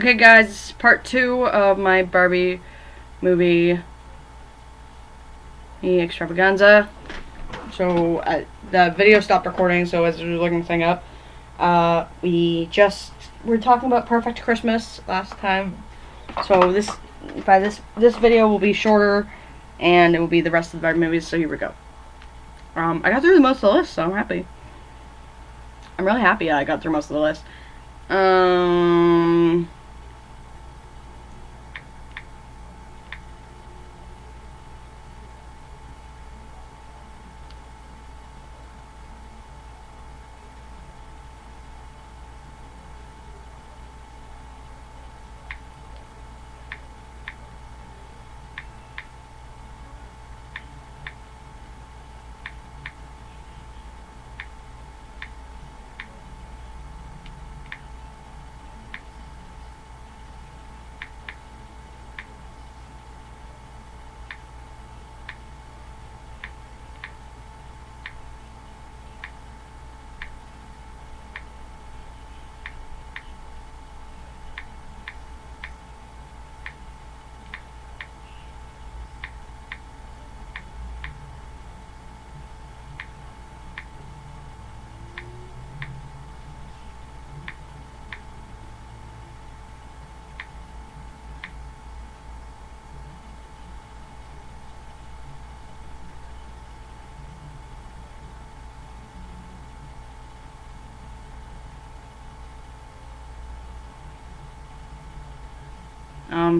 Okay, guys, this is part 2 of my Barbie movie extravaganza. So the video stopped recording, so as we were looking the thing up, we're talking about Perfect Christmas last time. So this video will be shorter, and it will be the rest of the Barbie movies. So here we go. I got through most of the list, so I'm happy. I'm really happy I got through most of the list.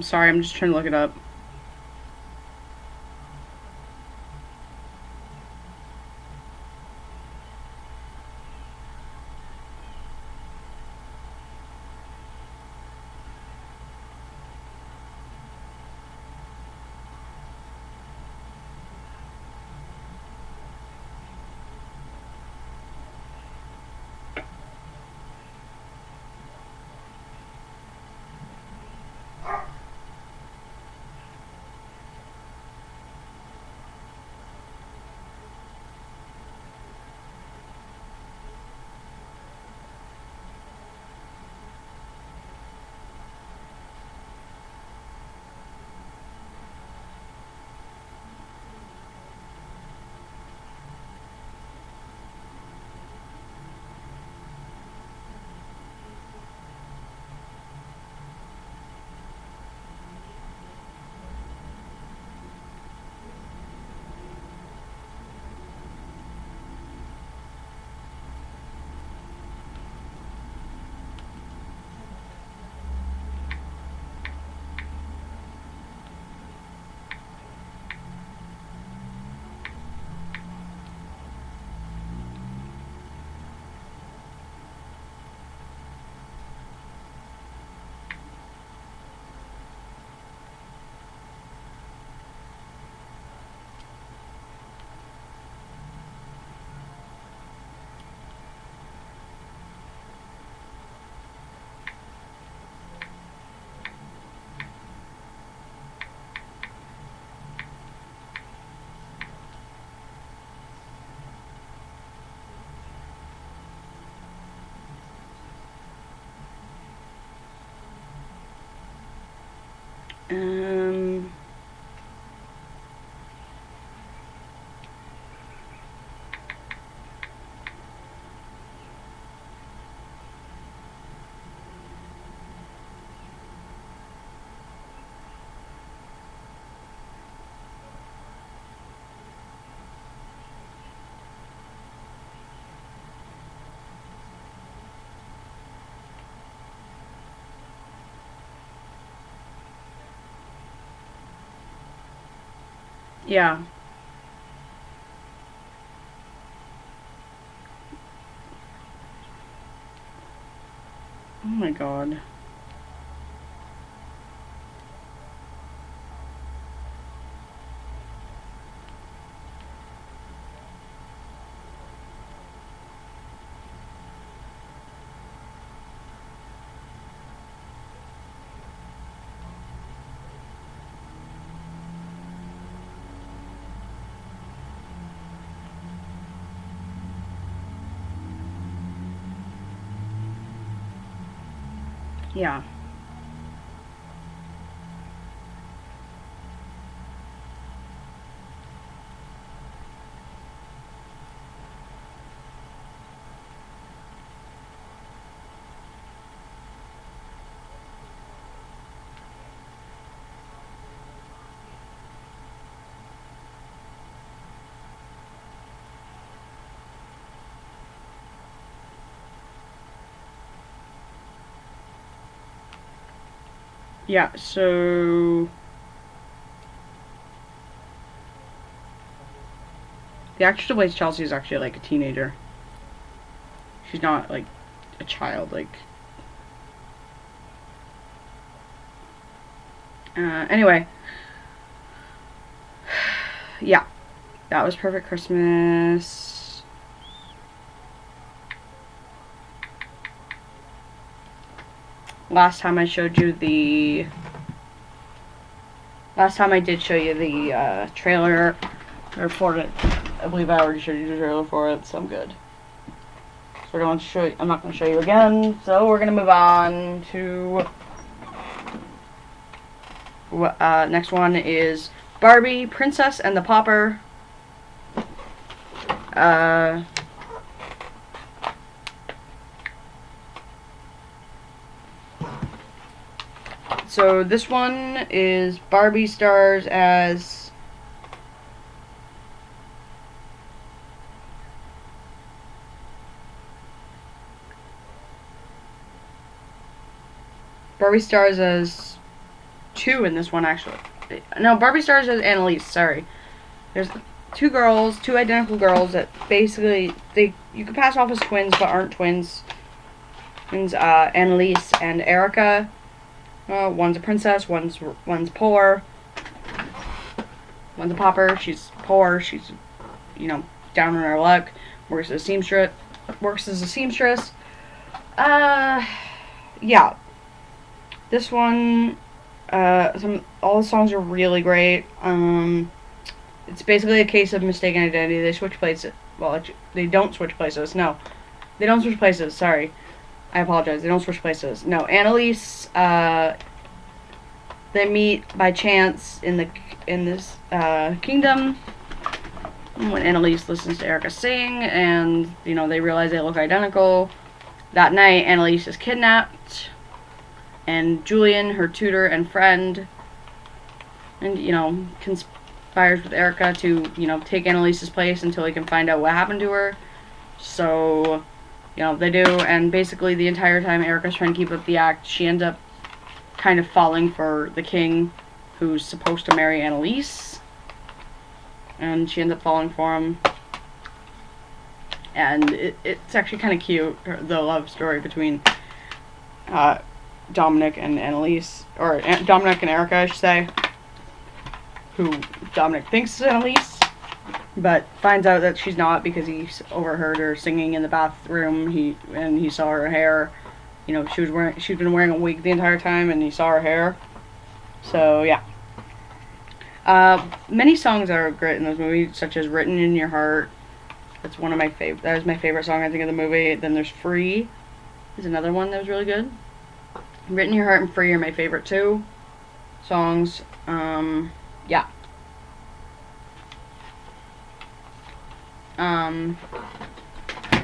Sorry, I'm just trying to look it up. Um, yeah. Oh my god. Yeah. Yeah, so the actress who plays Chelsea is actually like a teenager. She's not like a child. Like, anyway, yeah, that was Perfect Christmas. Last time I did show you the trailer for it. I believe I already showed you the trailer for it, so I'm good. So we're going to show you, I'm not going to show you again, so we're going to move on to next one is Barbie, Princess and the Pauper. So this one is Barbie stars as two in this one, actually. No, Barbie stars as Annalise, sorry. There's two identical girls that basically, you could pass off as twins but aren't twins. Annalise and Erica. One's a princess, one's poor. One's a pauper, she's poor, she's, down on her luck. Works as a seamstress. Yeah. This one, all the songs are really great. It's basically a case of mistaken identity. They switch places. Well, they don't switch places. No, they don't switch places. Sorry, I apologize. They don't switch places. No, Annalise. They meet by chance in this kingdom when Annalise listens to Erica sing, and they realize they look identical. That night, Annalise is kidnapped, and Julian, her tutor and friend, and conspires with Erica to take Annalise's place until he can find out what happened to her. So they do, and basically the entire time Erica's trying to keep up the act, she ends up kind of falling for the king who's supposed to marry Annalise, and she ends up falling for him, and it's actually kind of cute, the love story between Dominic and Annalise, or Dominic and Erica, I should say, who Dominic thinks is Annalise, but finds out that she's not because he overheard her singing in the bathroom. He saw her hair. She'd been wearing a wig the entire time, and he saw her hair. So yeah. Many songs are great in this movie, such as "Written in Your Heart." That's one of my favorite. That was my favorite song, I think, of the movie. Then there's "Free." Is another one that was really good. "Written in Your Heart" and "Free" are my favorite two songs. Yeah.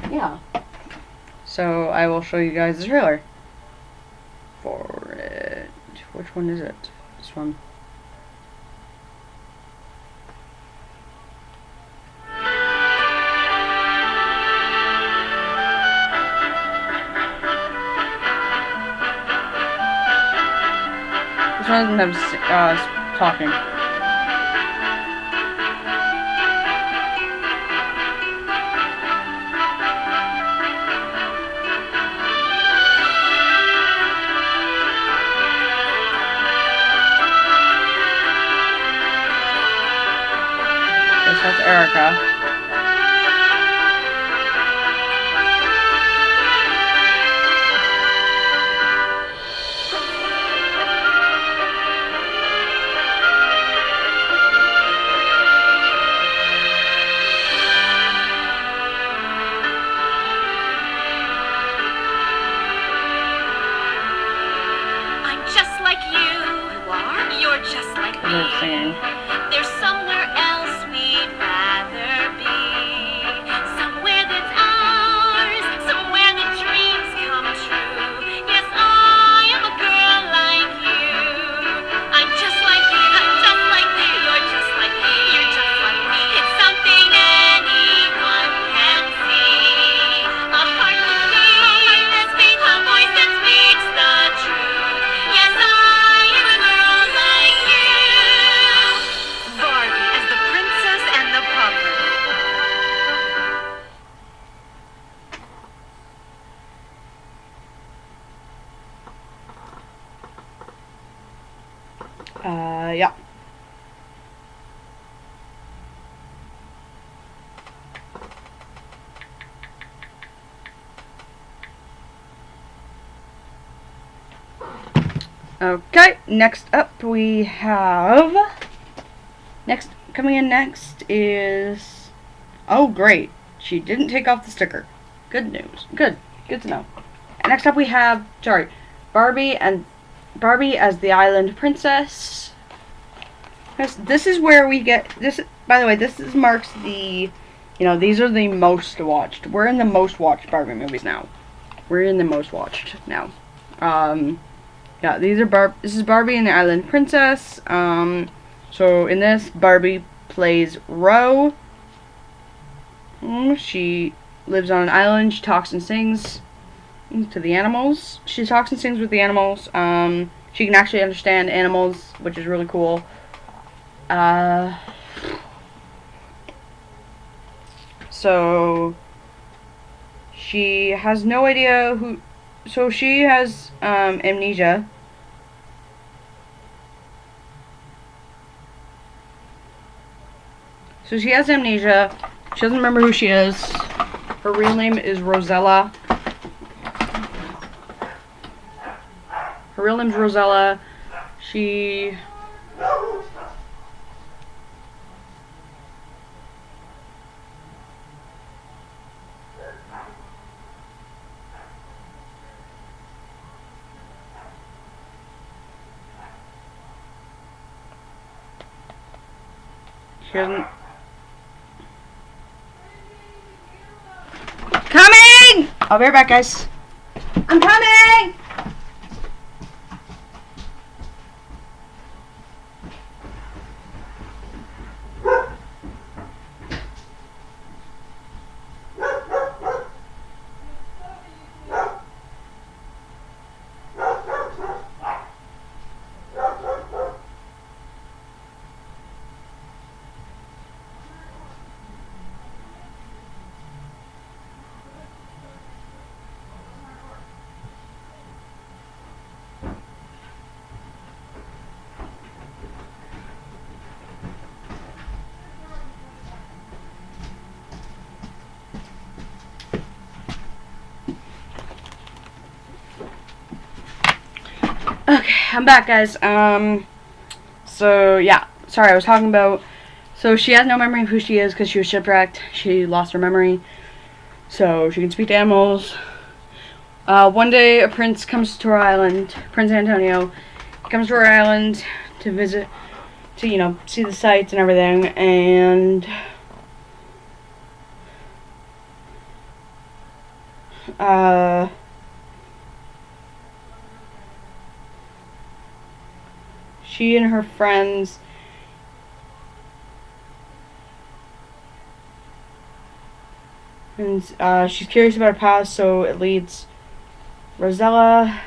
Yeah. So I will show you guys the trailer for it. Which one is it? This one. This one doesn't have talking. That's Erica. I'm just like you are. You're just like me. They're singing. There's somewhere else we'd rather be. Somewhere that's ours. Somewhere the dreams come true. Yes, I am a girl like you. I'm just like you. I'm just like you. You're just like me. You're just like me. It's something anyone can see. A heart that beats, a voice that speaks the truth. Yes, I am Yeah. Okay, next up we have... Coming in next is... Oh, great. She didn't take off the sticker. Good news. Good to know. Next up we have, Barbie as the island princess. This is where we get this. By the way, marks the, these are the most watched. We're in the most watched Barbie movies now. Yeah, this is Barbie and the Island Princess. So in this, Barbie plays Ro. She lives on an island. She talks and sings to the animals. She talks and sings with the animals. She can actually understand animals, which is really cool. So she has no idea who. So she has amnesia. So she has amnesia. She doesn't remember who she is. Her real name is Rosella. Her real name's Rosella. She doesn't. Coming! I'll be right back, guys. I'm coming! Okay, I'm back, guys. So yeah, sorry, I was talking about. So she has no memory of who she is because she was shipwrecked. She lost her memory, so she can speak to animals. One day, a prince comes to our island. Prince Antonio comes to our island to visit, to see the sights and everything, and she and her friends and she's curious about her past, so it leads Rosella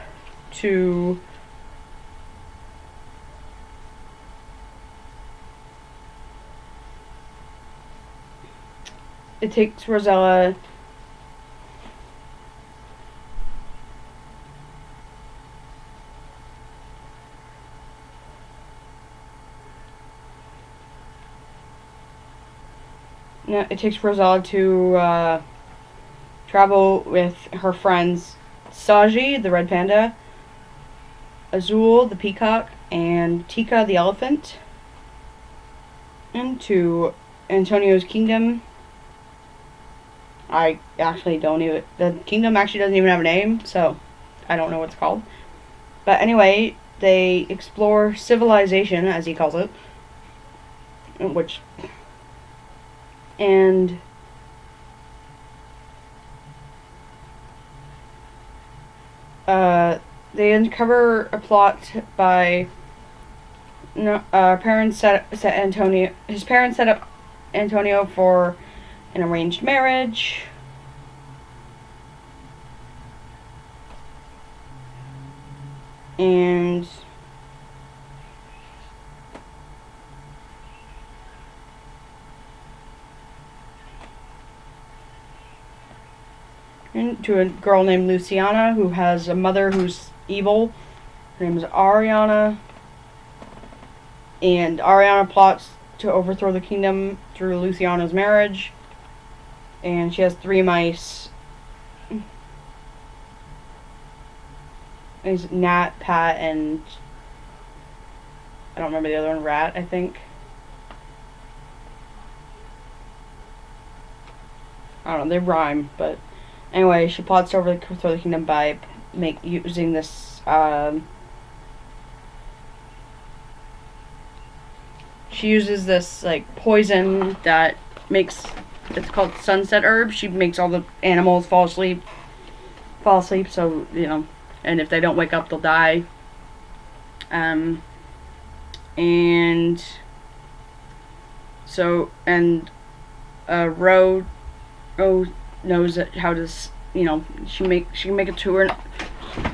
to it takes Rosella to travel with her friends Saji, the red panda, Azul, the peacock, and Tika, the elephant, into Antonio's kingdom. I actually don't even... The kingdom actually doesn't even have a name, so I don't know what it's called. But anyway, they explore civilization, as he calls it, which... And they uncover a plot by his parents set up Antonio for an arranged marriage. And to a girl named Luciana who has a mother who's evil. Her name is Ariana. And Ariana plots to overthrow the kingdom through Luciana's marriage. And she has 3 mice. It's Nat, Pat, and I don't remember the other one, Rat, I think. I don't know, they rhyme, but anyway, she plots to overthrow the kingdom by using this, she uses this, like, poison that makes, it's called sunset herb. She makes all the animals fall asleep, so, you know, and if they don't wake up, they'll die. And so, and, Ro knows how to, you know, she can make a tour.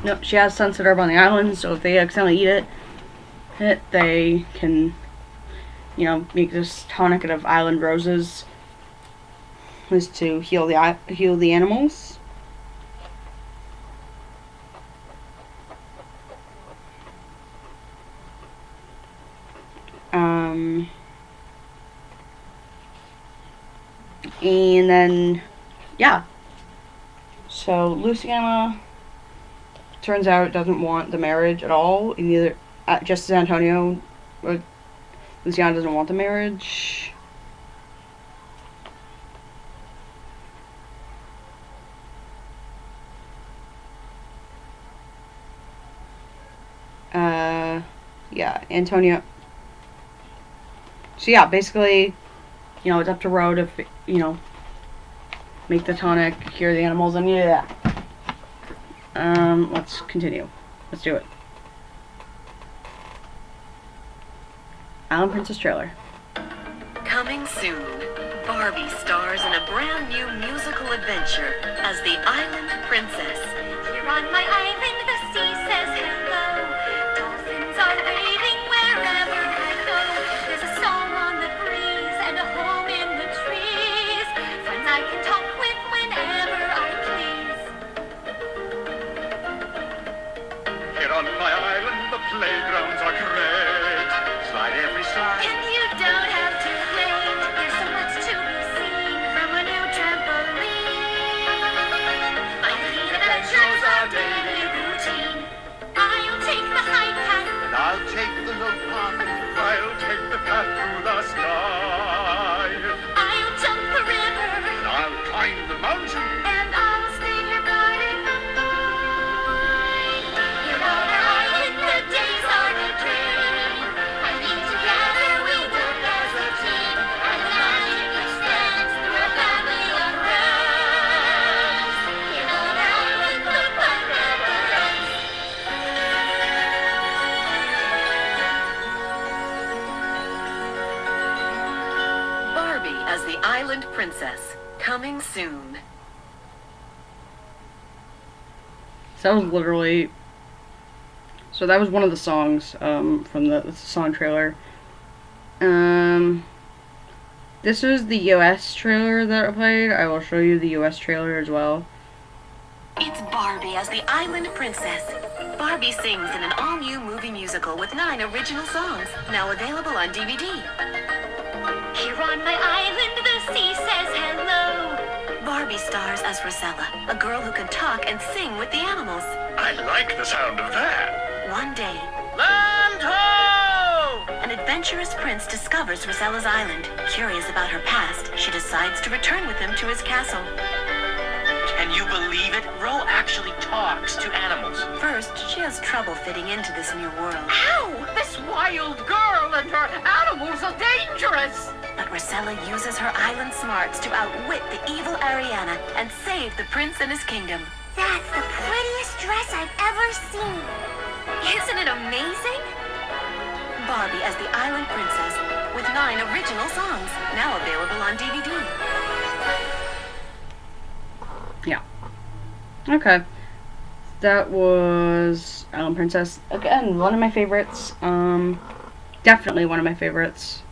No, she has sunset herb on the island, so if they accidentally eat it, they can, you know, make this tonic out of island roses. Is to heal the animals. And then, yeah. So Luciana turns out doesn't want the marriage at all. And neither, just as Antonio, Luciana doesn't want the marriage. Yeah, Antonio. So yeah, basically, you know, it's up to Ro to, you know, make the tonic, cure the animals, and yeah. Let's continue. Let's do it. Island Princess trailer. Coming soon, Barbie stars in a brand new musical adventure as the Island Princess. Here on my island, the sea says hello. Dolphins are waving wherever I go. There's a song on the breeze and a home in the trees. Friends I can talk with whenever I please. Here on my island, the playgrounds are great. Slide every slide. And you don't have to wait. There's so much to be seen from a new trampoline. My neat adventures are daily routine. I'll take the high path. And I'll take the low path. I'll take the path through the sky. I'll jump the river. And I'll climb the mountain. And I'll stay here guarding the line. Here on our island, the days are a dream. And each together we work as a team. And the magic extends through a family of friends. Here on our island, the fun never ends. Barbie as the Island Princess. Coming soon. So that was literally. So that was one of the songs from the song trailer. This is the US trailer that I played. I will show you the US trailer as well. It's Barbie as the Island Princess. Barbie sings in an all-new movie musical with 9 original songs, now available on DVD. Here on my island, the sea says hello. Barbie stars as Rosella, a girl who can talk and sing with the animals. I like the sound of that. One day, Land ho! an adventurous prince discovers Rosella's island. Curious about her past, she decides to return with him to his castle. Can you believe it? Ro actually talks to animals. First, she has trouble fitting into this new world. Ow! This wild girl and her animals are dangerous! But Rosella uses her island smarts to outwit the evil Ariana and save the prince and his kingdom. That's the prettiest dress I've ever seen. Isn't it amazing? Barbie as the Island Princess with 9 original songs, now available on DVD. Yeah. Okay. That was Island Princess. Again, one of my favorites. Definitely one of my favorites.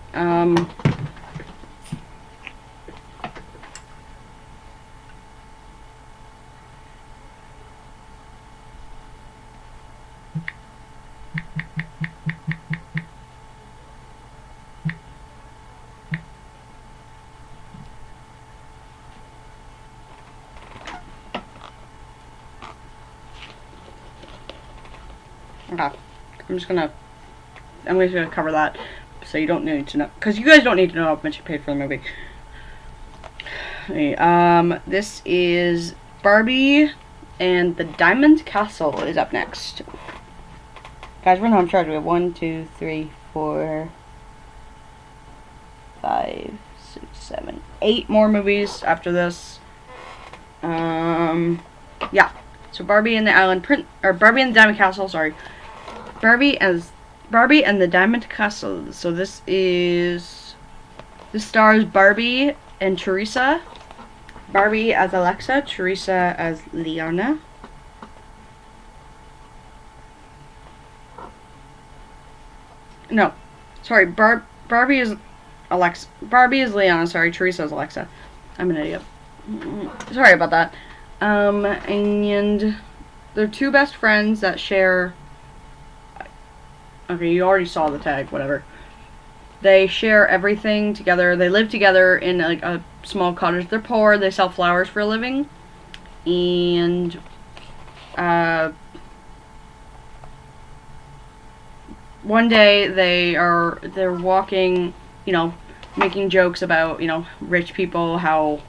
Okay. I'm just gonna cover that, so you don't need to know, because you guys don't need to know how much you paid for the movie. Okay, this is Barbie and the Diamond Castle is up next. Guys, we're in home charge. We have 1, 2, 3, 4, 5, 6, 7, 8 more movies after this. Yeah. So Barbie and the Barbie and the Diamond Castle. Sorry, Barbie and the Diamond Castle. So this stars Barbie and Teresa. Barbie as Alexa, Teresa as Liana. No, sorry, Barbie is Alexa. Barbie is Liana. Sorry, Teresa is Alexa. I'm an idiot. Sorry about that. And they're two best friends that share. Okay, you already saw the tag. Whatever. They share everything together. They live together in like a small cottage. They're poor. They sell flowers for a living, and one day they're walking, you know, making jokes about, you know, rich people, how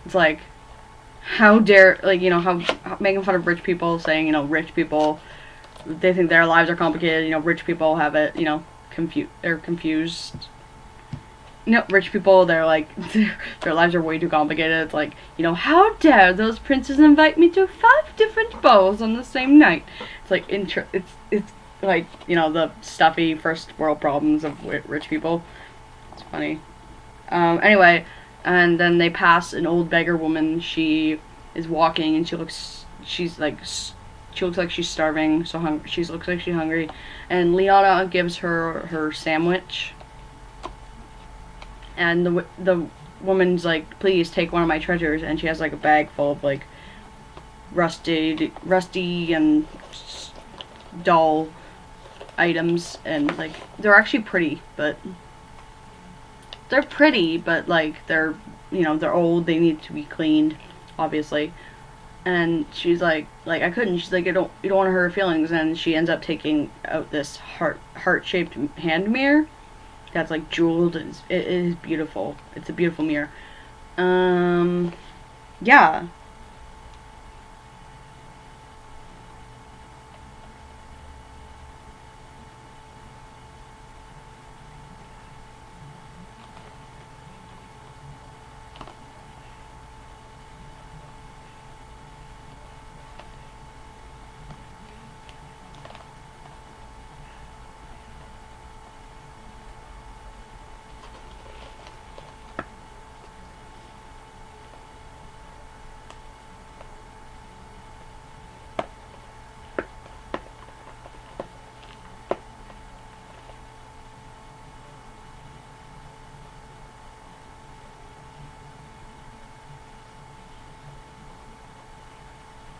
it's like, how dare, like, you know, how making fun of rich people, saying, you know, rich people, they think their lives are complicated, you know, rich people have it, you know, they're confused. No, rich people, they're like, their lives are way too complicated. It's like, you know, how dare those princes invite me to 5 different balls on the same night? It's like, it's like, you know, the stuffy first world problems of rich people. It's funny. Anyway, and then they pass an old beggar woman. She is walking, and she looks like she's starving, she looks like she's hungry. And Liana gives her sandwich. And the woman's like, please take one of my treasures. And she has like a bag full of like rusty and dull items. And like, they're actually pretty, but like they're, you know, they're old. They need to be cleaned, obviously. And she's like I couldn't. She's like, you don't want to hurt her feelings. And she ends up taking out this heart-shaped hand mirror that's like jeweled. It is beautiful. It's a beautiful mirror. Yeah.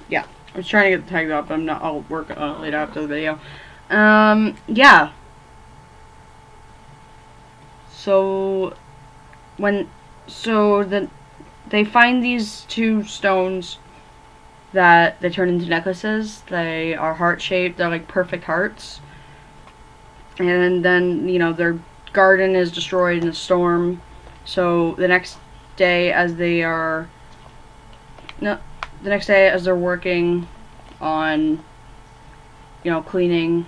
Yeah, I was trying to get the tag up, but I'll work on it later after the video. Yeah. So, they find these 2 stones that they turn into necklaces. They are heart-shaped. They're like perfect hearts. And then, you know, their garden is destroyed in a storm. So, the next day as they're working on, you know, cleaning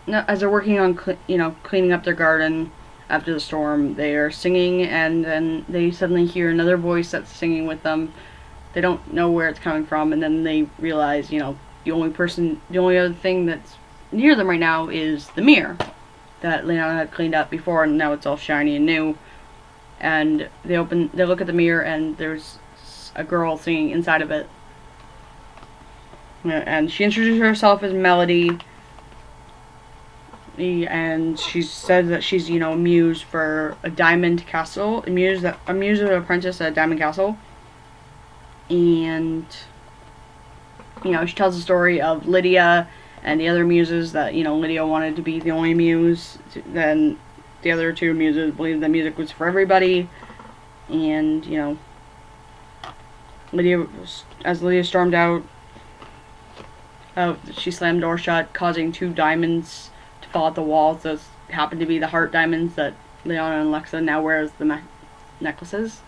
up their garden after the storm, they are singing, and then they suddenly hear another voice that's singing with them. They don't know where it's coming from, and then they realize, you know, the only other thing that's near them right now is the mirror that Leona had cleaned up before, and now it's all shiny and new. And they look at the mirror, and there's a girl singing inside of it. And she introduces herself as Melody, and she says that she's, you know, a muse for a diamond castle, a muse of a princess at a diamond castle. And, you know, she tells the story of Lydia and the other muses, that, you know, Lydia wanted to be the only muse, then the other 2 muses believed that music was for everybody. And, you know, As Lydia stormed out, she slammed the door shut, causing 2 diamonds to fall out the wall. Those happen to be the heart diamonds that Leona and Alexa now wear as the necklaces.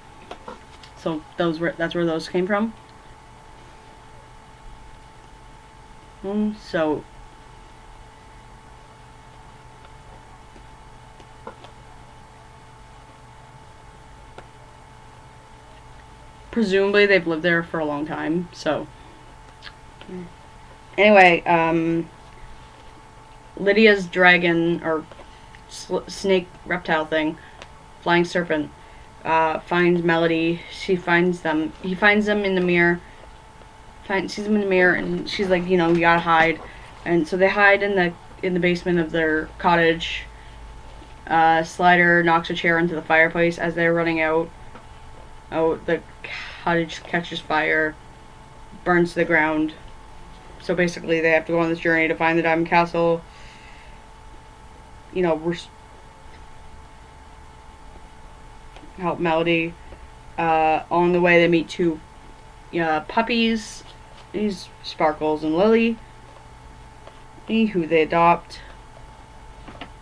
So that's where those came from. So presumably they've lived there for a long time. So anyway, Lydia's dragon or snake reptile thing, flying serpent, finds Melody. He finds them in the mirror. Sees them in the mirror, and she's like, you gotta hide. And so they hide in the basement of their cottage. Slider knocks a chair into the fireplace as they're running out. The cottage catches fire, burns to the ground. So basically, they have to go on this journey to find the Diamond Castle. Help Melody. On the way, they meet 2 puppies. These Sparkles and Lily, who they adopt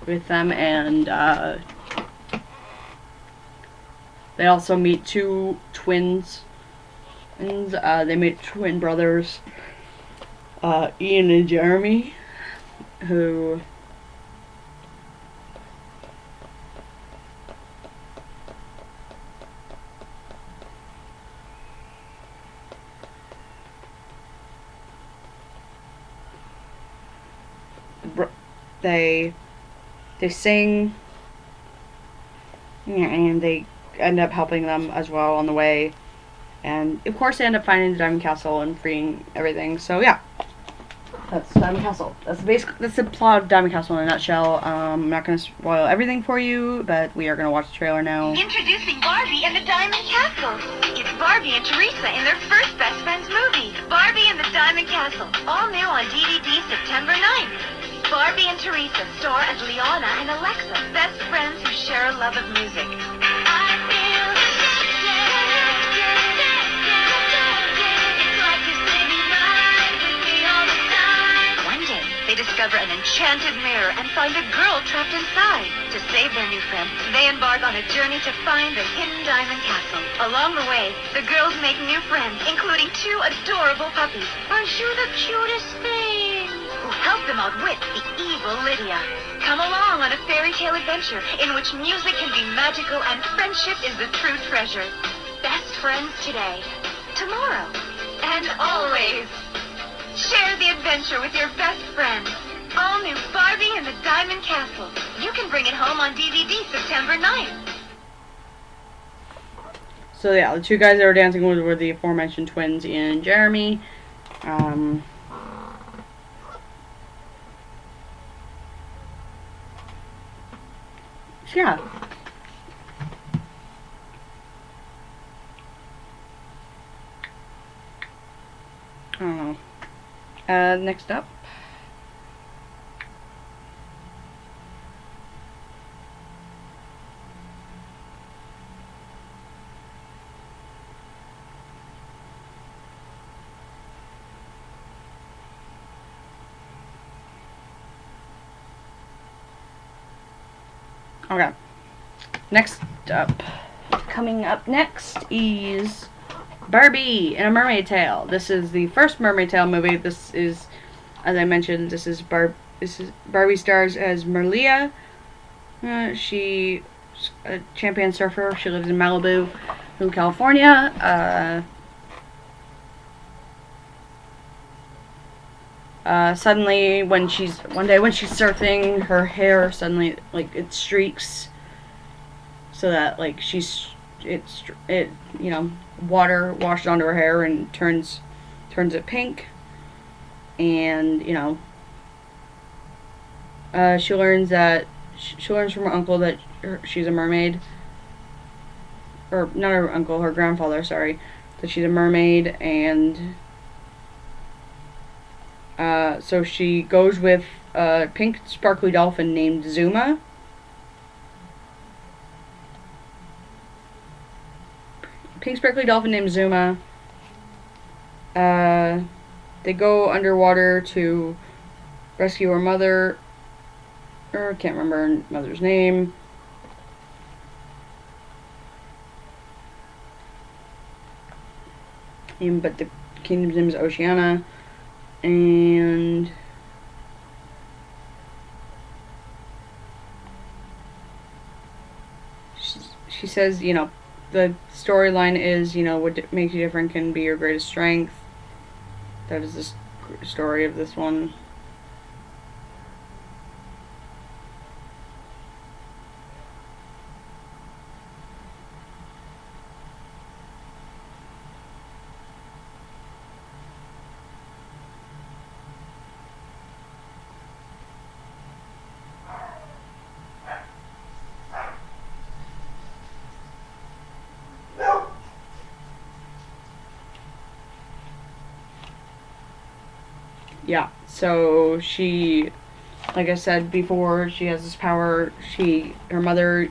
with them, and they also meet 2 twins, and they meet twin brothers, Ian and Jeremy, who they sing, and they end up helping them as well on the way, and of course they end up finding the Diamond Castle and freeing everything. So yeah, that's Diamond Castle. That's the plot of Diamond Castle in a nutshell. I'm not going to spoil everything for you, but we are going to watch the trailer now. Introducing Barbie and the Diamond Castle. It's Barbie and Teresa in their first Best Friends movie. Barbie and the Diamond Castle. All new on DVD September 9th. Barbie and Teresa star as Leona and Alexa, best friends who share a love of music. I feel it's like you're sitting right with me all the time. One day, they discover an enchanted mirror and find a girl trapped inside. To save their new friend, they embark on a journey to find the hidden Diamond Castle. Along the way, the girls make new friends, including 2 adorable puppies. Aren't you the cutest thing? Who help them outwit the evil Lydia. Come along on a fairy tale adventure in which music can be magical and friendship is the true treasure. Best friends today, tomorrow, and always. Share the adventure with your best friends. All new Barbie and the Diamond Castle. You can bring it home on DVD September 9th. So yeah, the 2 guys that were dancing with were the aforementioned twins, Ian and Jeremy. Yeah. I don't know. Next up. Okay. Next up. Coming up next is Barbie in a Mermaid Tale. This is the first Mermaid Tale movie. This is, as I mentioned, this is Barbie stars as Merlia. She's a champion surfer. She lives in Malibu, California. Suddenly, one day when she's surfing, her hair suddenly, like, it streaks, so that, like, water washes onto her hair and turns it pink, and, she learns from her uncle that she's a mermaid, or not her uncle, her grandfather, sorry, that she's a mermaid, and so she goes with a pink sparkly dolphin named Zuma. They go underwater to rescue her mother. Or I can't remember her mother's name. But the kingdom's name is Oceania. And she says, you know, the storyline is, you know, what makes you different can be your greatest strength. That is the story of this one. Yeah, so she, like I said before, she has this power. Her mother,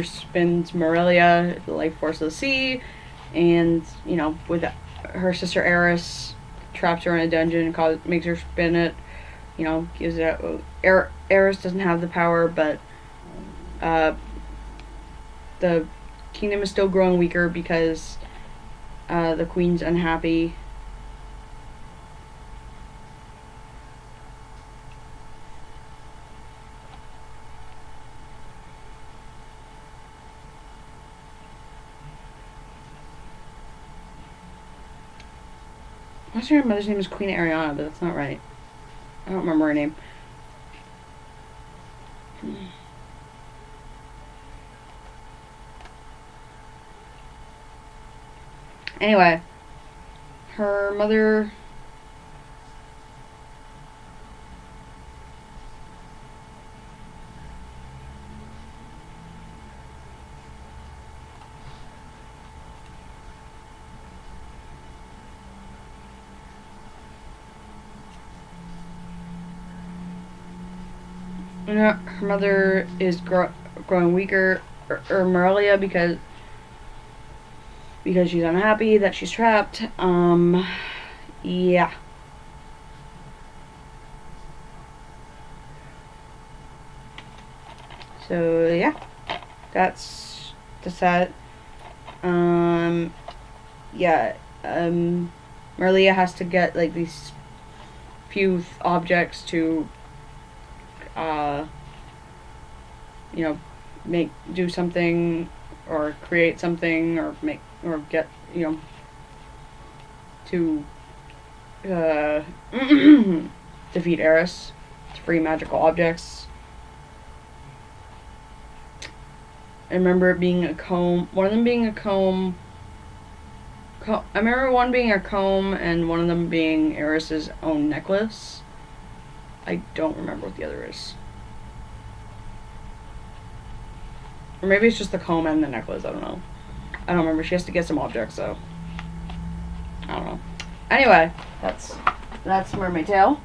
spins Morelia, the life force of the sea, and, you know, with her sister Eris, traps her in a dungeon, makes her spin it, you know, gives it out. Eris doesn't have the power, but the kingdom is still growing weaker because the queen's unhappy. I was sure her mother's name is Queen Ariana, but that's not right. I don't remember her name. Anyway, her mother... her mother is growing weaker, or Morelia, because she's unhappy that she's trapped. Yeah. So yeah, that's that. Yeah. Morelia has to get like these few objects to you know, do something, or create something, or get, you know, to defeat Eris, to free magical objects. I remember it being a comb. One of them being a comb. I remember one being a comb, and one of them being Eris's own necklace. I don't remember what the other is. Or maybe it's just the comb and the necklace. I don't know. I don't remember. She has to get some objects, so I don't know. Anyway, that's Mermaid Tale,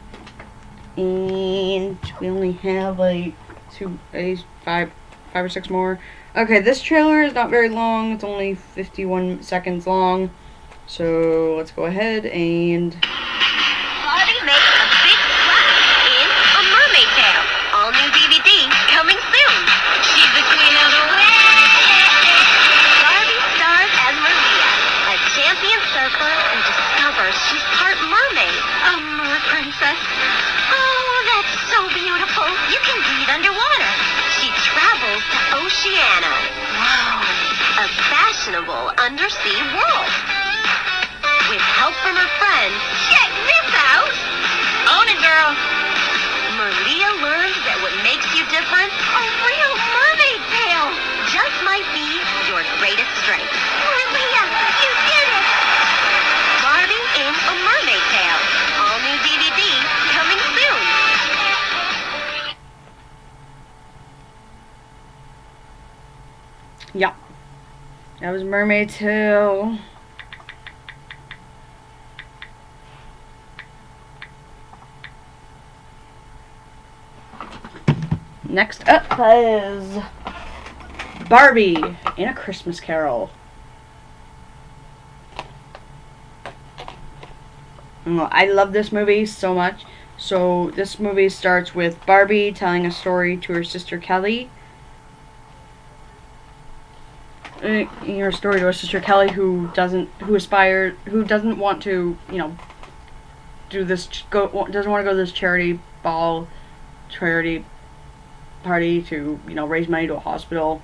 and we only have like five or six more. Okay, this trailer is not very long. It's only 51 seconds long. So let's go ahead and... Barbie makes a big splash in A Mermaid Tale. All new DVD coming soon. She's the queen of the waves. Barbie stars as Maria, a champion surfer who discovers she's part mermaid, a mer princess. Oh, that's so beautiful. You can breathe underwater. She travels to Oceania. Wow, a fashionable undersea world. With help from her friends, check this out! Own it, girl! Maria learns that what makes you different, a real mermaid tale, just might be your greatest strength. Maria, you did it! Barbie in A Mermaid Tale. All new DVD coming soon. Yeah. That was Mermaid Tale. Next up is Barbie in A Christmas Carol. I love this movie so much. So this movie starts with Barbie telling a story to her sister Kelly. Her story to her sister Kelly, who doesn't want to, doesn't want to go to this charity party to, raise money to a hospital.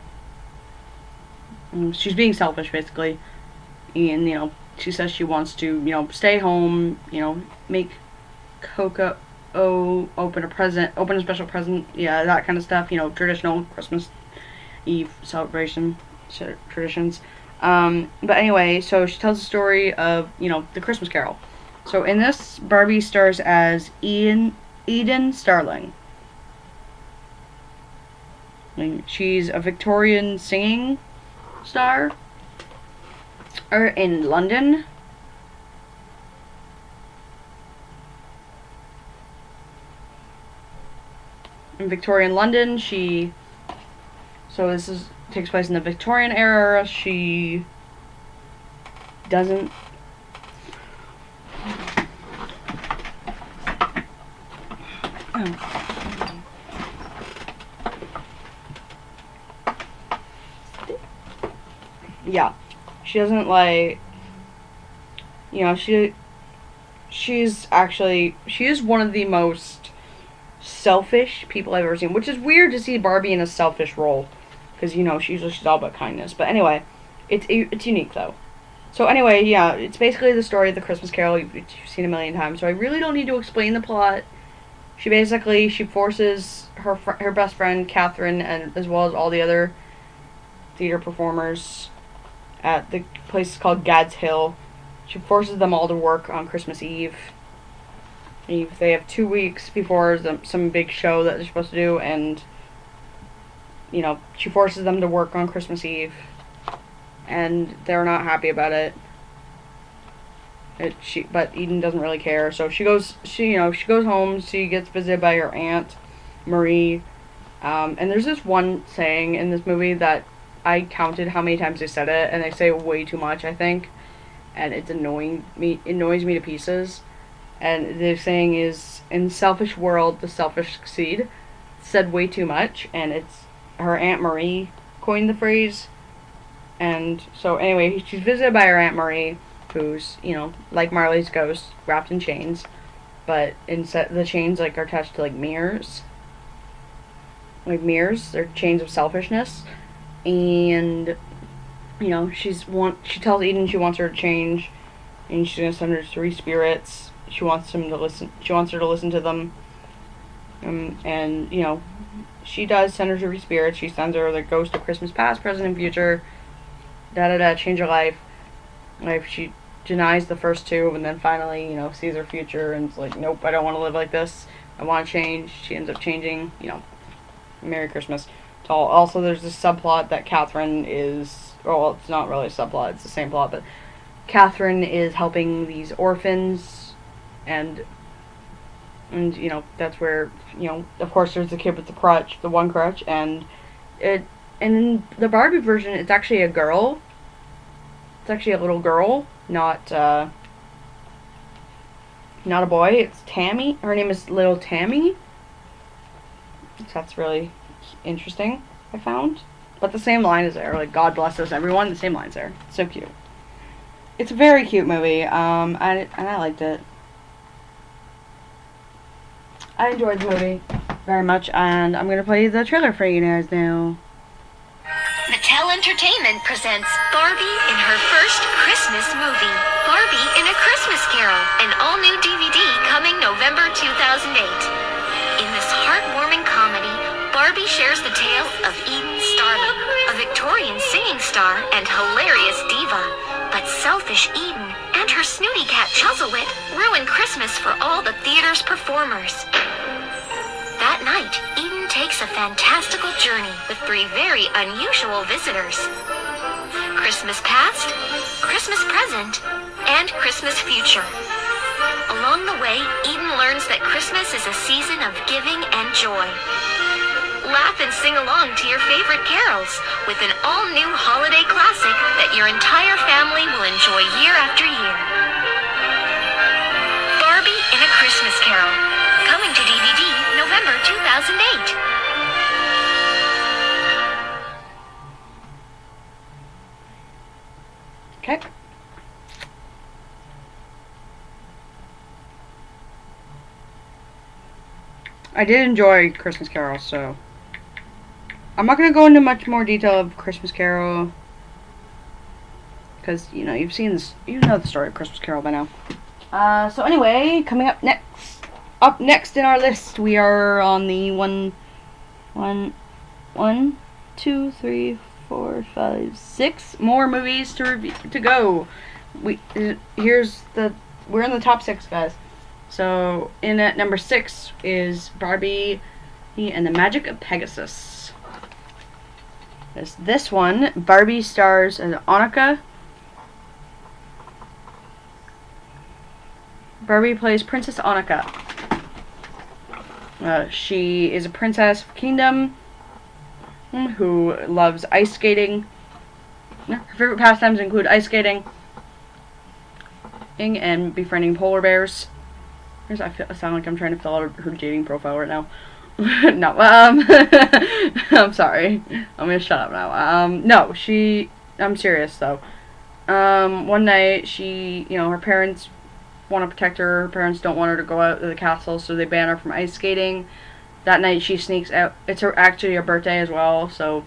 She's being selfish, basically. And, she says she wants to, stay home, make cocoa, open a special present, yeah, that kind of stuff, traditional Christmas Eve celebration traditions. But anyway, so she tells the story of, the Christmas Carol. So in this, Barbie stars as Eden Starling. She's a Victorian singing star in London. In Victorian London, so this takes place in the Victorian era. She doesn't yeah, she doesn't she is one of the most selfish people I've ever seen, which is weird to see Barbie in a selfish role, because she's all about kindness. But anyway, it's unique though. So anyway, yeah, it's basically the story of the Christmas Carol. You've seen a million times, so I really don't need to explain the plot. She forces her best friend Catherine, and as well as all the other theater performers at the place called Gad's Hill. She forces them all to work on Christmas Eve. They have 2 weeks before some big show that they're supposed to do, and she forces them to work on Christmas Eve, and they're not happy about it. But Eden doesn't really care, so she goes home. She gets visited by her aunt Marie, and there's this one saying in this movie that I counted how many times they said it, and they say it way too much, I think, and it annoys me to pieces. And the saying is, "In the selfish world, the selfish succeed." It's said way too much, and it's her Aunt Marie coined the phrase. And so anyway, she's visited by her Aunt Marie, who's, like Marley's ghost, wrapped in chains, but instead the chains are attached to mirrors. They're chains of selfishness. And she tells Eden she wants her to change, and she's gonna send her 3 spirits. She wants her to listen to them. And she does send her 3 spirits. She sends her the ghost of Christmas past, present, and future. Change her life. She denies the first 2, and then finally, sees her future and it's like, nope, I don't want to live like this. I want to change. She ends up changing. Merry Christmas. Also, there's this subplot that Catherine is, well, it's not really a subplot, it's the same plot, but Catherine is helping these orphans, and that's where, of course there's the kid with the one crutch, and in the Barbie version, it's actually a girl. It's actually a little girl, not a boy. It's Tammy. Her name is Little Tammy. So that's really interesting, I found. But the same line is there, God bless us everyone, the same line's there. So cute. It's a very cute movie, and I liked it. I enjoyed the movie very much, and I'm gonna play the trailer for you guys now. Mattel Entertainment presents Barbie in her first Christmas movie, Barbie in a Christmas Carol, an all-new DVD coming November 2008. In this heartwarming comedy, Barbie shares the tale of Eden Starling, a Victorian singing star and hilarious diva. But selfish Eden and her snooty cat Chuzzlewit ruin Christmas for all the theater's performers. That night, Eden takes a fantastical journey with 3 very unusual visitors. Christmas past, Christmas present, and Christmas future. Along the way, Eden learns that Christmas is a season of giving and joy. Laugh and sing along to your favorite carols with an all-new holiday classic that your entire family will enjoy year after year. 2008. Okay. I did enjoy Christmas Carol, so I'm not going to go into much more detail of Christmas Carol because, you know, you've seen this, you know the story of Christmas Carol by now. So anyway, coming up next in our list, we are on the 6 more movies to go. We're in the top 6, guys. So in at number 6 is Barbie and the Magic of Pegasus. This one, Barbie stars as Annika. Barbie plays Princess Annika. She is a princess of Kingdom who loves ice skating. Her favorite pastimes include ice skating and befriending polar bears. I sound like I'm trying to fill out her dating profile right now. No, I'm sorry. I'm gonna shut up now. No, I'm serious though. One night her parents want to protect her. Her parents don't want her to go out to the castle, so they ban her from ice skating. That night she sneaks out. It's actually her birthday as well, so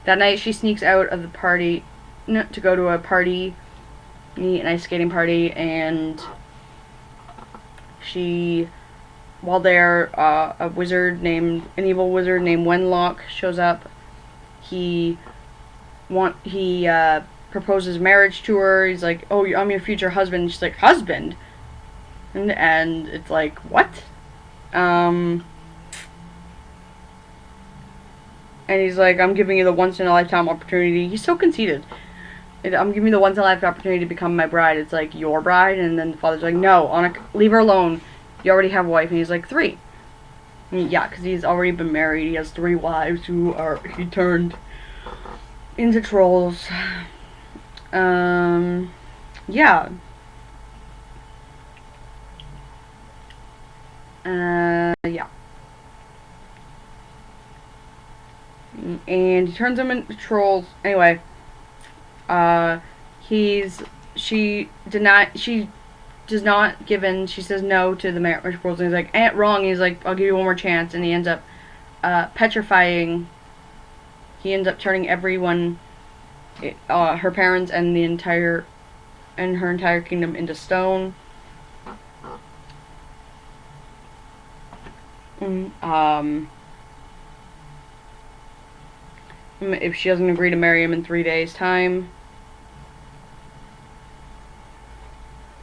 that night she sneaks out of the party to go to a party, an ice skating party, and while there, an evil wizard named Wenlock shows up. He proposes marriage to her. He's like, "Oh, I'm your future husband." She's like, "Husband?" And it's like, "What?" And he's like, "I'm giving you the once in a lifetime opportunity." He's so conceited. "I'm giving you the once in a lifetime opportunity to become my bride." It's like, "Your bride?" And then the father's like, "No, Annika, leave her alone. You already have a wife." And he's like, 3. Yeah, because he's already been married. He has 3 wives he turned into trolls. Yeah. Yeah. And he turns them into trolls. Anyway, she says no to the marriage proposal. He's like, wrong. He's like, "I'll give you one more chance." And he ends up petrifying. He ends up turning everyone, her parents and her entire kingdom into stone. If she doesn't agree to marry him in 3 days' time,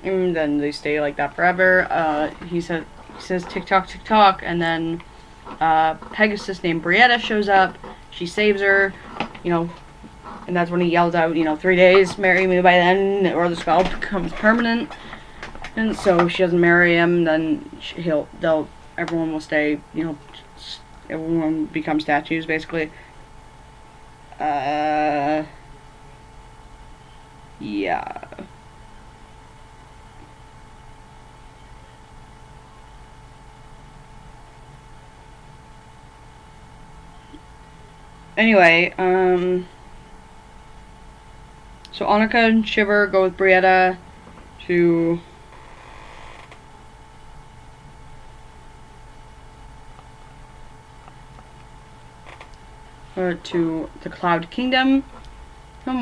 and then they stay like that forever. He says tick tock, tick tock, and then Pegasus named Brietta shows up. She saves her, and that's when he yells out, 3 days, marry me by then, or the spell becomes permanent. And so if she doesn't marry him, then everyone will stay, everyone becomes statues, basically. Yeah. Anyway, so Annika and Shiver go with Brietta to the Cloud Kingdom,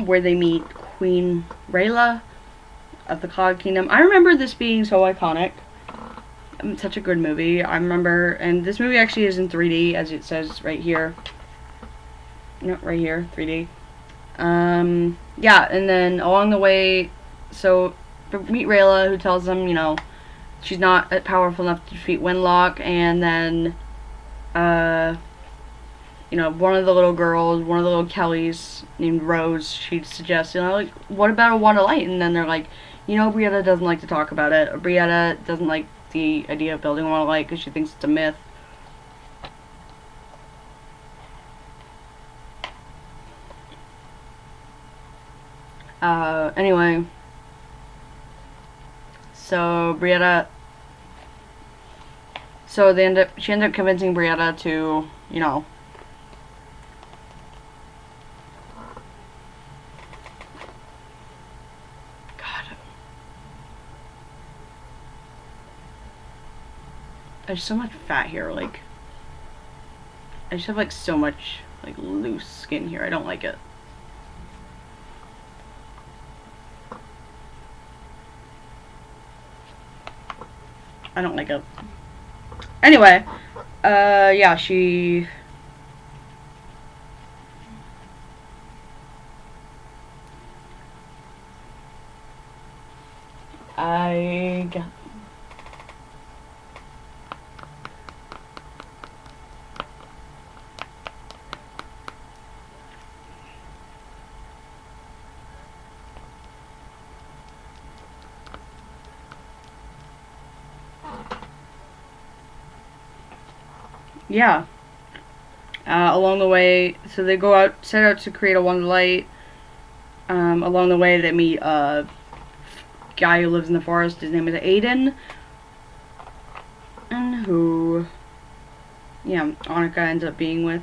where they meet Queen Rayla of the Cloud Kingdom. I remember this being so iconic. Such a good movie. I remember, and this movie actually is in 3D, as it says right here. No, right here, 3D. Yeah, and then along the way, so meet Rayla, who tells them, she's not powerful enough to defeat Wenlock, and then, one of the little Kellys named Rose, she suggests, what about a wand of light? And then they're like, Brietta doesn't like to talk about it. Brietta doesn't like the idea of building a wand of light because she thinks it's a myth. Anyway, so Brietta So she ended up convincing Brietta to, you know, God, there's so much fat here. Like, I just have like so much like loose skin here. I don't like it. I don't like it. Anyway, yeah, I got. Yeah. Along the way, so they set out to create a Wonder Light. Along the way, they meet a guy who lives in the forest. His name is Aiden, and who, yeah, Annika ends up being with.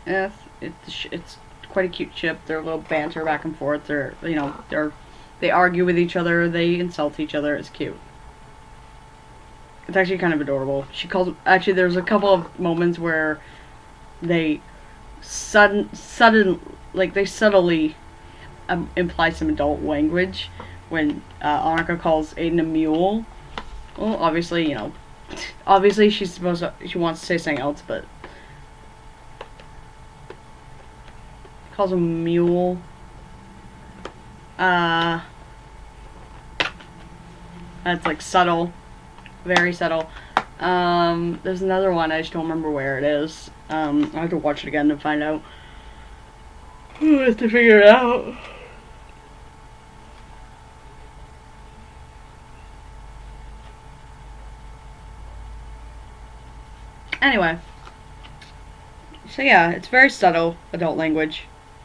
It's quite a cute ship. Their little banter back and forth. They argue with each other. They insult each other. It's cute. It's actually kind of adorable. Actually, there's a couple of moments where they subtly imply some adult language when Annika calls Aiden a mule. Well, obviously, obviously she wants to say something else, but calls him a mule. That's like subtle. Very subtle. There's another one, I just don't remember where it is. I have to watch it again to find out. I have to figure it out. Anyway. So yeah, it's very subtle adult language.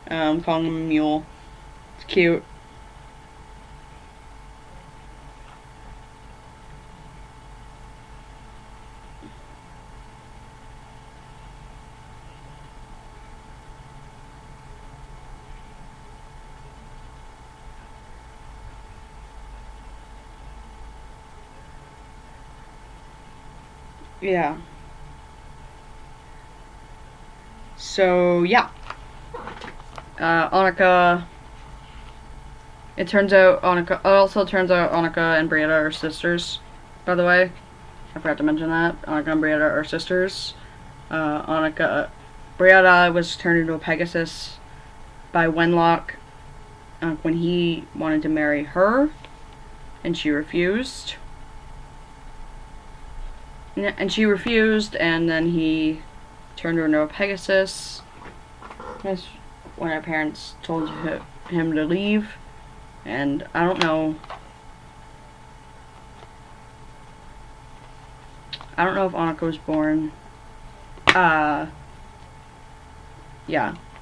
Calling him a mule. It's cute. Yeah. So, yeah. Annika. It also turns out Annika and Brietta are sisters, by the way. I forgot to mention that. Annika and Brietta are sisters. Brietta was turned into a Pegasus by Wenlock when he wanted to marry her, and she refused. And she refused, and then he turned her into a Pegasus. That's when her parents told him to leave. And I don't know. I don't know if Annika was born. Yeah.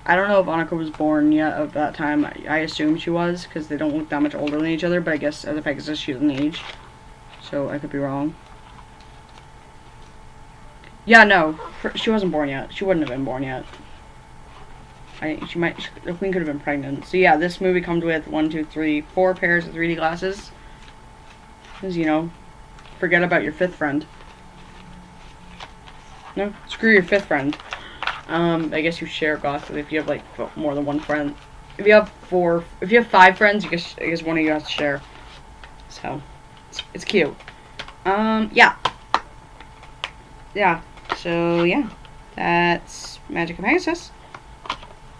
I don't know if Annika was born yet of that time. I assume she was, because they don't look that much older than each other, but I guess as a Pegasus she doesn't age. So I could be wrong. Yeah, no. She wasn't born yet. She wouldn't have been born yet. The queen could have been pregnant. So yeah, this movie comes with 4 pairs of 3D glasses. Because, forget about your 5th friend. No, screw your 5th friend. I guess you share glasses if you have, like, more than one friend. If you have 5 friends, I guess one of you has to share. So, it's cute. Yeah. Yeah. So, yeah. That's Magic of Pegasus.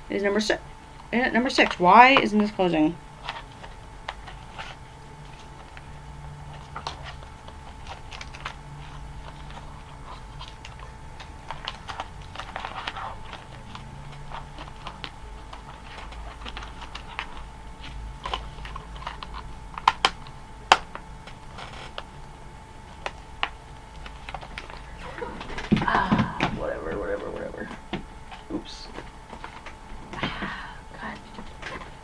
It is number 6. Number 6. Why isn't this closing? Whatever. Oops. God.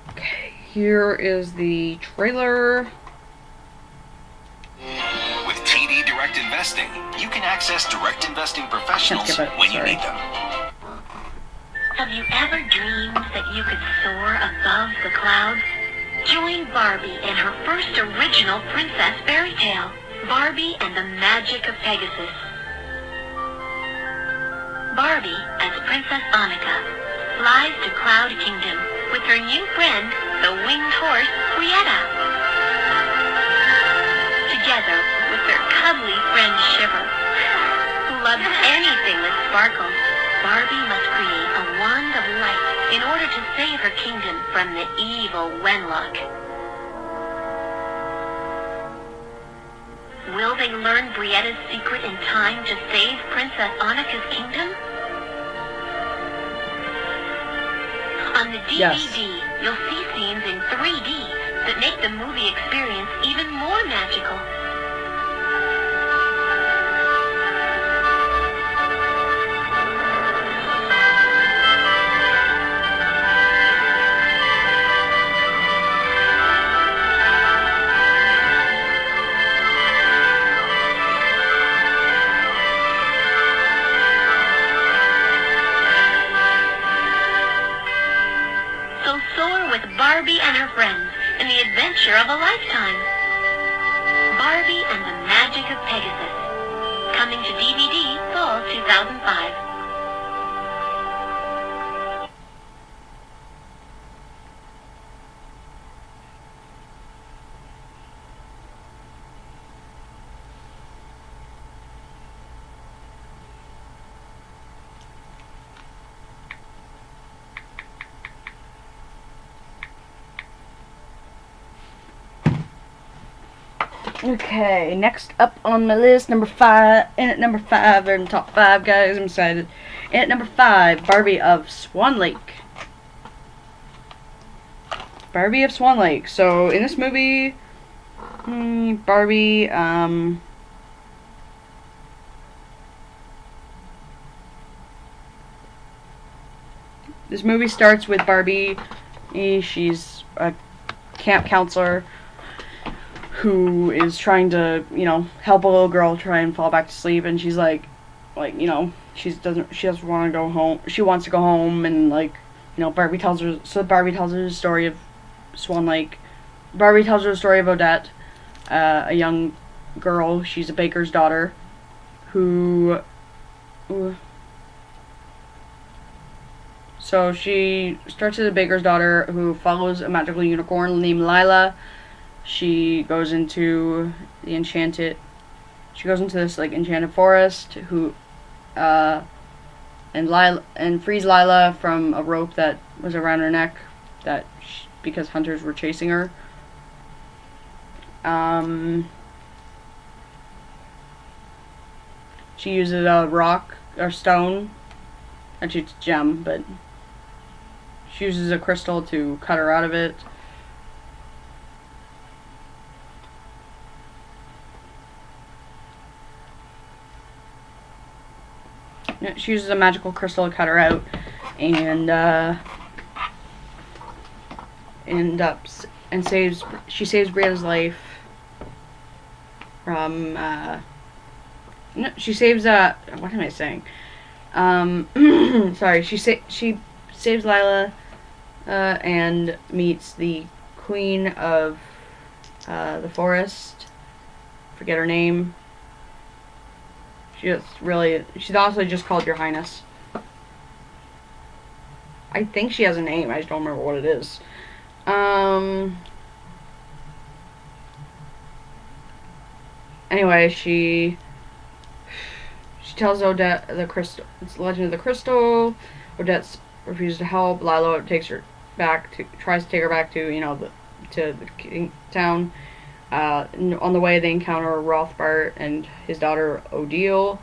Okay, here is the trailer. With TV direct investing, you can access direct investing professionals skip it, when you sorry. need them. Have you ever dreamed that you could soar above the clouds? Join Barbie in her first original princess fairy tale, Barbie and the Magic of Pegasus. Barbie, as Princess Annika, flies to Cloud Kingdom with her new friend, the winged horse, Brietta. Together with their cuddly friend Shiver, who loves anything that sparkles, Barbie must create a wand of light in order to save her kingdom from the evil Wenlock. Will they learn Brietta's secret in time to save Princess Annika's kingdom? On the DVD, Yes. you'll see scenes in 3D that make the movie experience even more magical. So soar with Barbie and her friends in the adventure of a lifetime. Barbie and the Magic of Pegasus. Coming to DVD fall 2005. Okay, next up on my list, number 5. In at number 5, they're in the top 5, guys. I'm excited. In at number 5, Barbie of Swan Lake. Barbie of Swan Lake. So in this movie, Barbie, this movie starts with Barbie. She's a camp counselor who is trying to, help a little girl try and fall back to sleep, and she's she doesn't want to go home. She wants to go home, and Barbie tells her the story of Swan Lake. Barbie tells her the story of Odette, a young girl. She's a baker's daughter who. So she starts as a baker's daughter who follows a magical unicorn named Lila. She goes into this enchanted forest and frees Lila from a rope that was around her neck because hunters were chasing her. She uses a rock or stone, actually it's a gem, but she uses a crystal to cut her out of it. She uses a magical crystal to cut her out, and she saves Brietta's life from she saves what am I saying? Sorry, she saves Lila and meets the queen of the forest. Forget her name. She's also just called Your Highness. I think she has a name, I just don't remember what it is. Anyway, she tells Odette the crystal. It's the legend of the crystal. Odette refuses to help. Lila tries to take her back to the king town. On the way, they encounter Rothbart and his daughter Odile.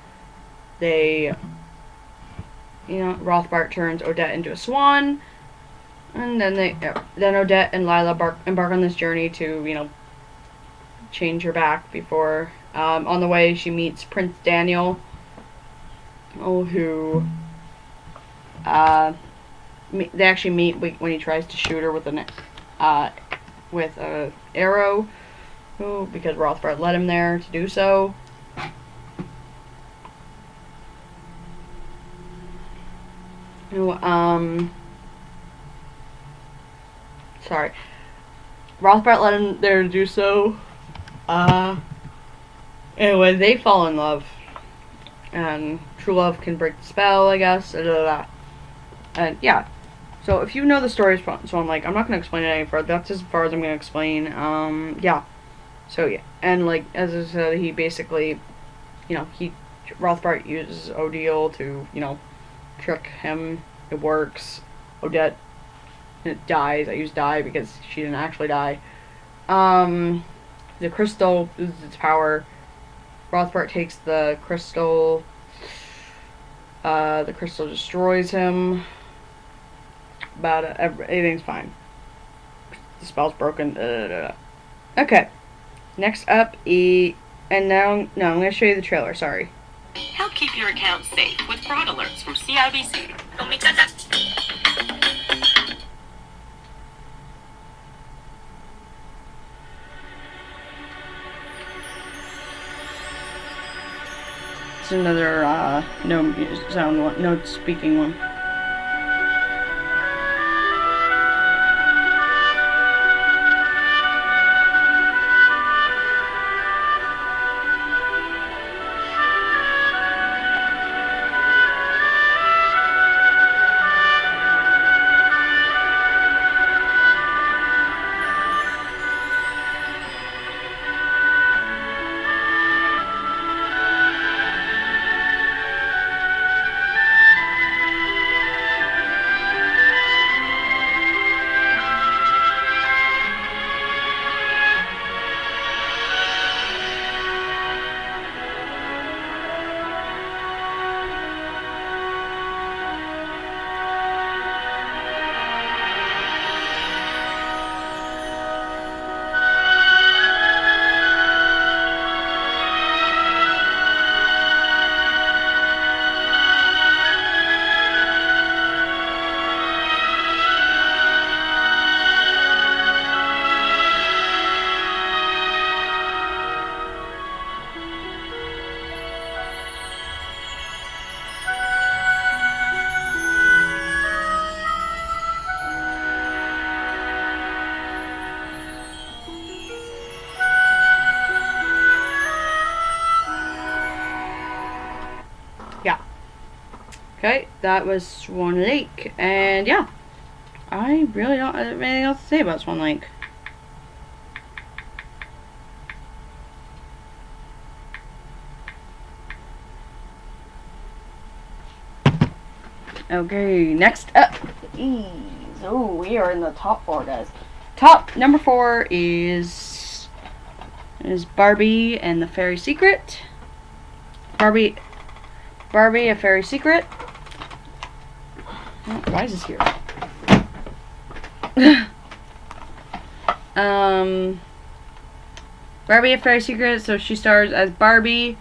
Rothbart turns Odette into a swan, and then Odette and Lila embark on this journey to change her back. Before on the way, she meets Prince Daniel, who they actually meet when he tries to shoot her with an arrow. Because Rothbard led him there to do so. No, sorry. Rothbart let him there to do so. Anyway, they fall in love. And true love can break the spell, I guess. And yeah. So if you know the story, so I'm like, I'm not gonna explain it any further. That's as far as I'm gonna explain. Yeah. So yeah, and like as I said, he basically, Rothbart uses Odile to, trick him. It works. Odette dies. I use die because she didn't actually die. The crystal loses its power. Rothbart takes the crystal. The crystal destroys him. But everything's fine. The spell's broken. Okay. Next up is, and now no, I'm gonna show you the trailer. Sorry. Help keep your account safe with fraud alerts from CIBC. Don't make sense. It's another no sound one, no speaking one. Yeah. Okay, that was Swan Lake, and yeah, I really don't have anything else to say about Swan Lake. Okay, next up is, oh, we are in the top 4, guys. Number 4 is Barbie and the Fairy Secret. Barbie, A Fairy Secret. Oh, why is this here? Barbie, A Fairy Secret. So she stars as Barbie.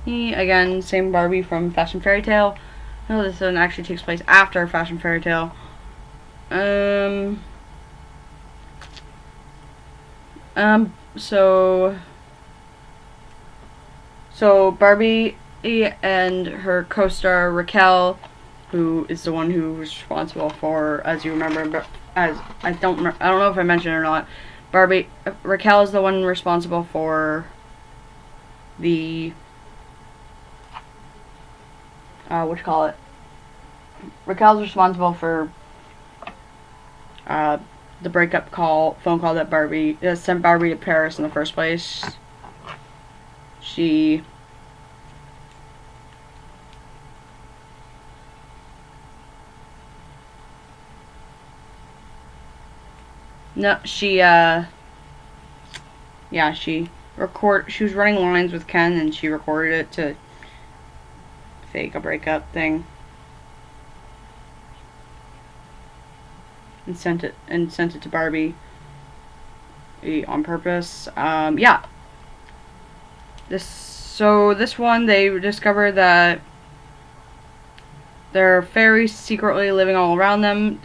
Again, same Barbie from Fashion Fairy Tale. No, this one actually takes place after Fashion Fairy Tale. So Barbie and her co-star Raquel, who is the one who was responsible for, as you remember, as I don't know if I mentioned it or not, Raquel is the one responsible for the Raquel's responsible for the breakup phone call that Barbie sent Barbie to Paris in the first place. She she was running lines with Ken, and she recorded it to fake a breakup thing and sent it to Barbie on purpose. Yeah. This one, they discover that there are fairies secretly living all around them.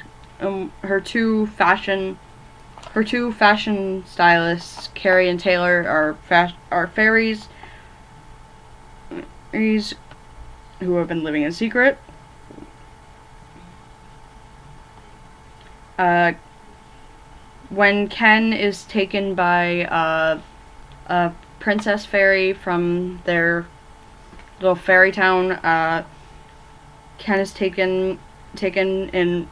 Her two fashion Her two fashion stylists, Carrie and Taylor, are fairies who have been living in secret. When Ken is taken by a princess fairy from their little fairy town, Ken is taken and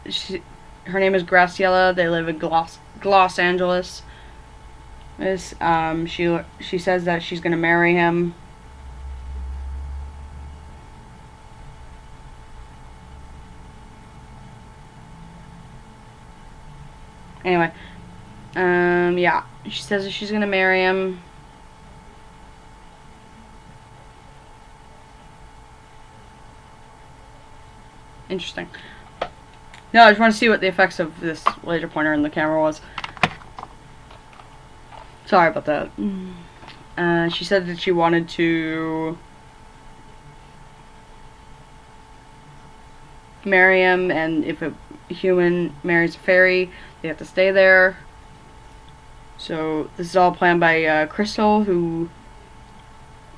her name is Graciela. They live in Los Angeles. She says that she's gonna marry him. Anyway, yeah, she says that she's gonna marry him. Interesting. No, I just want to see what the effects of this laser pointer in the camera was. Sorry about that. She said that she wanted to marry him, and if a human marries a fairy, they have to stay there. So this is all planned by Crystal, who,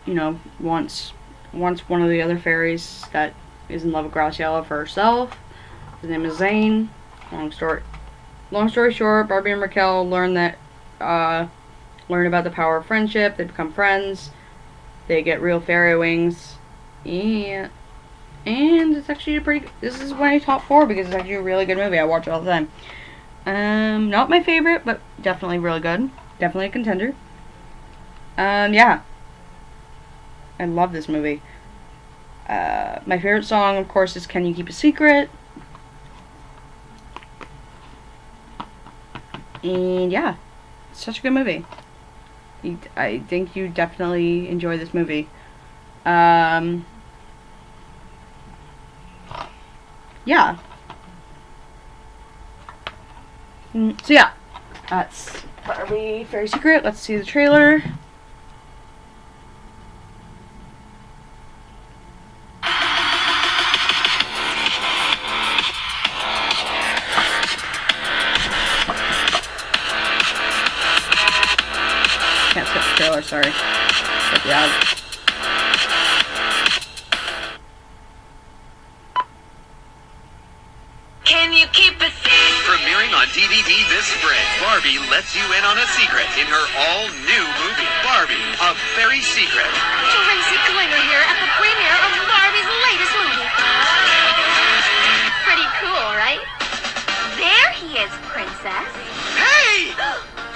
you know, wants one of the other fairies that is in love with Graciela for herself. His name is Zane. Long story short, Barbie and Raquel learn about the power of friendship. They become friends. They get real fairy wings. And it's actually this is one of my top 4 because it's actually a really good movie. I watch it all the time. Not my favorite, but definitely really good. Definitely a contender. Yeah. I love this movie. My favorite song, of course, is Can You Keep a Secret? And yeah, it's such a good movie. I think you definitely enjoy this movie. Yeah. So yeah, that's Barbie Fairy Secret. Let's see the trailer. Can't skip the trailer, sorry. But yeah. Can you keep a secret? Premiering on DVD this spring, Barbie lets you in on a secret in her all-new movie, Barbie, A Fairy Secret. Tracy Klinger here at the premiere of Barbie's latest movie. Pretty cool, right? There he is, princess. Hey!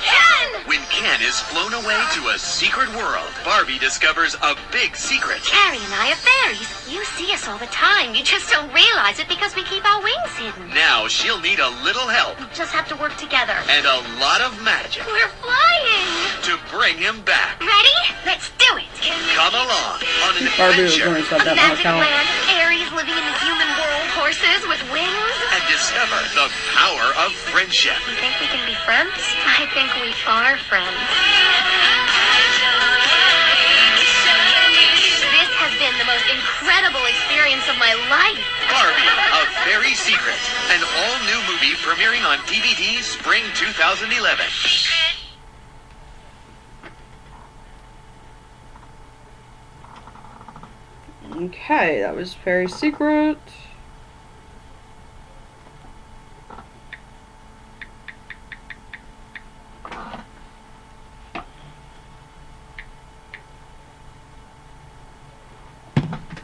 Ken! When Ken is flown away to a secret world, Barbie discovers a big secret. Carrie and I are fairies. You see us all the time. You just don't realize it because we keep our wings hidden. Now she'll need a little help We just have to work together. and a lot of magic We're flying! to bring him back. Ready? Let's do it! Come along on an Barbie was adventure going to stop A that magic account. land of fairies living in the human world, horses with wings. and discover the power of friendship. You think we can be friends? I think we are friends. This has been the most incredible experience of my life. Barbie, A Fairy Secret, an all-new movie premiering on DVD spring 2011. Okay, that was Fairy Secret.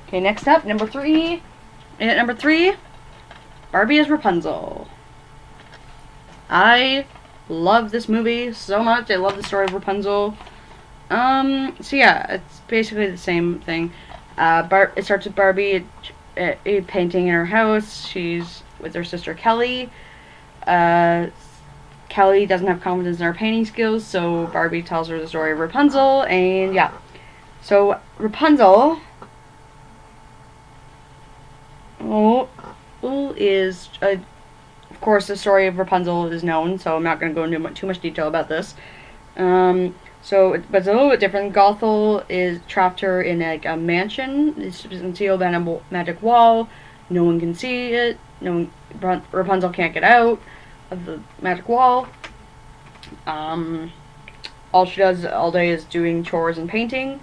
Okay, next up, number 3. And at number 3, Barbie as Rapunzel. I love this movie so much. I love the story of Rapunzel. So yeah, it's basically the same thing. It starts with Barbie painting in her house. She's with her sister Kelly. Kelly doesn't have confidence in her painting skills, so Barbie tells her the story of Rapunzel, and yeah. So Rapunzel is, of course, the story of Rapunzel is known, so I'm not going to go into too much detail about this. But it's a little bit different. Gothel is trapped her in a mansion. It's concealed behind a magic wall. No one can see it. Rapunzel can't get out of the magic wall. All she does all day is doing chores and painting.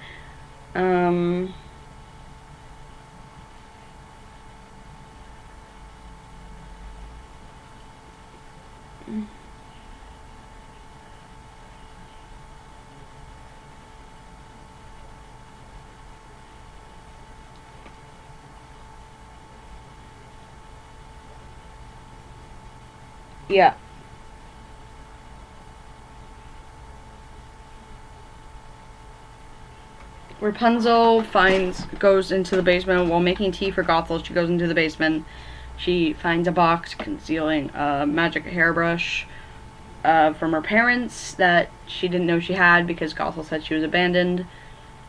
Yeah. Rapunzel goes into the basement while making tea for Gothel. She goes into the basement. She finds a box concealing a magic hairbrush from her parents that she didn't know she had because Gothel said she was abandoned.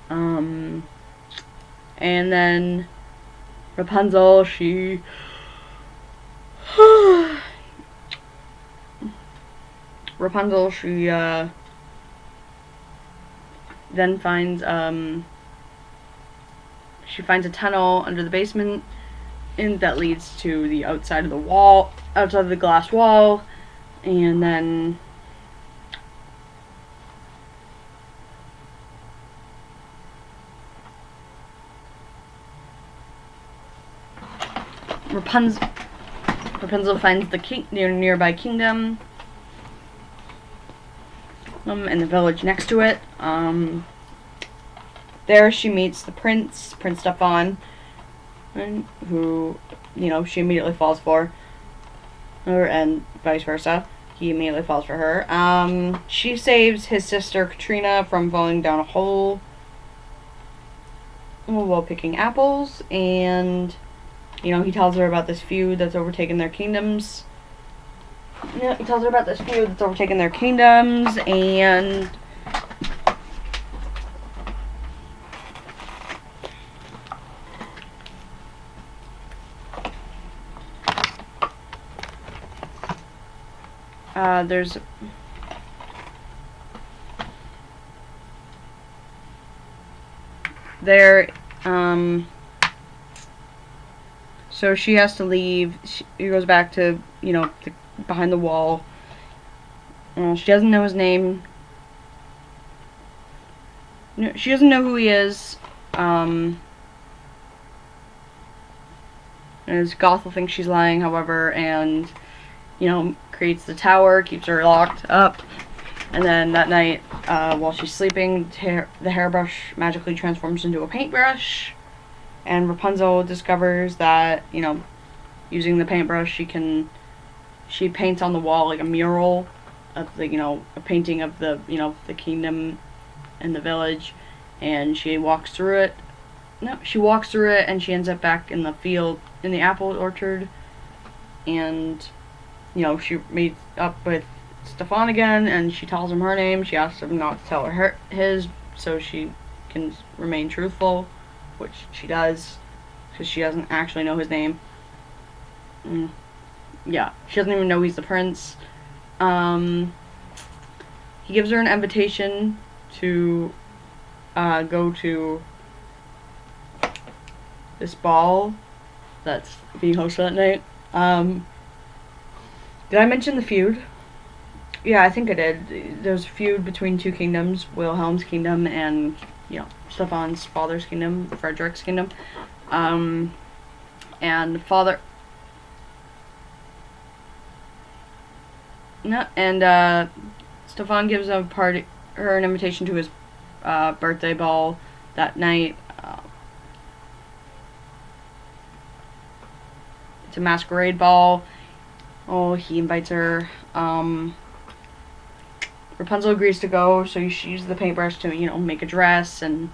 And then Rapunzel, she then finds she finds a tunnel under the basement that leads to the outside of the glass wall, and then Rapunzel finds the nearby kingdom and the village next to it. There she meets the Prince Stefan, who, she immediately falls for her, and vice versa. He immediately falls for her. She saves his sister Katrina from falling down a hole while picking apples, and, he tells her about this feud that's overtaken their kingdoms. He tells her about this feud that's overtaken their kingdoms, and so she has to leave. She goes back to, behind the wall. She doesn't know his name. No, she doesn't know who he is. As Gothel thinks she's lying, however, and, creates the tower, keeps her locked up. And then that night, while she's sleeping, the hairbrush magically transforms into a paintbrush. And Rapunzel discovers that, using the paintbrush, she paints on the wall like a mural of the, a painting of the, the kingdom and the village. And she walks through it. She walks through it and she ends up back in the field, in the apple orchard. And, she meets up with Stefan again, and she tells him her name. She asks him not to tell her his, so she can remain truthful, which she does, because she doesn't actually know his name. Yeah, she doesn't even know he's the prince. He gives her an invitation to go to this ball that's being hosted that night. Did I mention the feud? Yeah, I think I did. There's a feud between two kingdoms, Wilhelm's kingdom and, Stefan's father's kingdom, Frederick's kingdom. And Stefan gives her an invitation to his birthday ball that night. It's a masquerade ball. He invites her. Rapunzel agrees to go, so she uses the paintbrush to, make a dress, and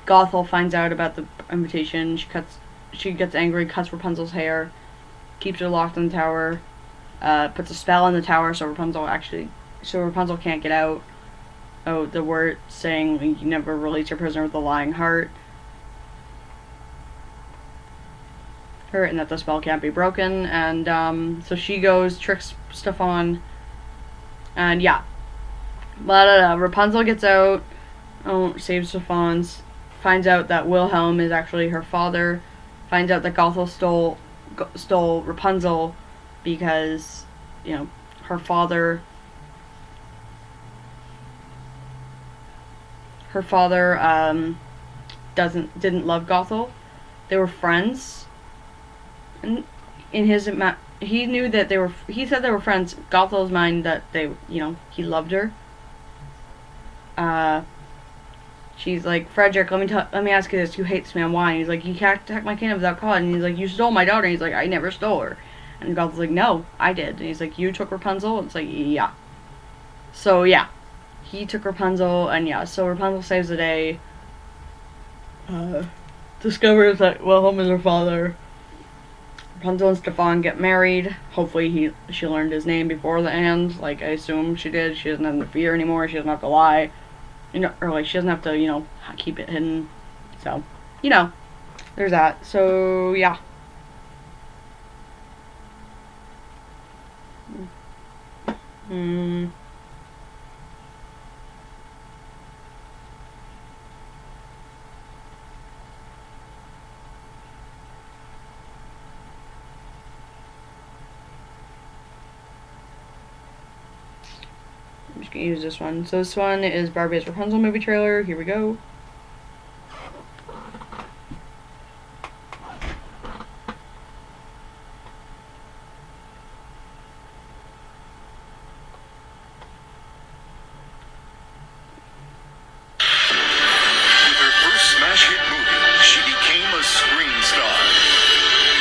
Gothel finds out about the invitation. She gets angry, cuts Rapunzel's hair, keeps her locked in the tower, puts a spell on the tower so Rapunzel can't get out. The word saying you never release your prisoner with a lying heart. And that the spell can't be broken, and so she goes, tricks Stefan, and yeah. But Rapunzel gets out, saves Stefan, finds out that Wilhelm is actually her father, finds out that Gothel stole Rapunzel because, her father her father didn't love Gothel. They were friends, and in his he knew that they were. He said they were friends. Gothel's mind that they, he loved her. She's like, Frederick, let me ask you this. You hate this man. Why? And he's like, you can't attack my kingdom without cause. And he's like, you stole my daughter. And he's like, I never stole her. And Gothel's like, no, I did. And he's like, you took Rapunzel? And it's like, yeah. So yeah, he took Rapunzel, and yeah, so Rapunzel saves the day. Discovers that Wilhelm is her father. Rapunzel and Stefan get married. Hopefully she learned his name before the end, like I assume she did. She doesn't have to fear anymore. She doesn't have to lie, or like she doesn't have to, keep it hidden. So, there's that. So yeah. I'm just gonna use this one. So this one is Barbie's Rapunzel movie trailer. Here we go. With her first smash hit movie, she became a screen star.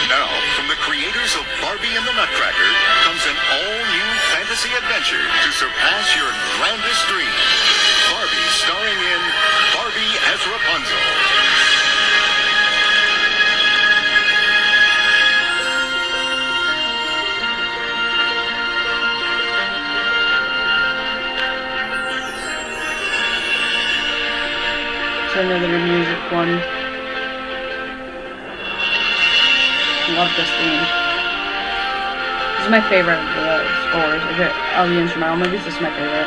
Now, from the creators of Barbie and the Nutcracker comes an all-new fantasy adventure to surpass your grandest dreams. Barbie starring in Barbie as Rapunzel. So another music one. I love this theme. This is my favorite of the scores. Of the instrumental movies, this is my favorite.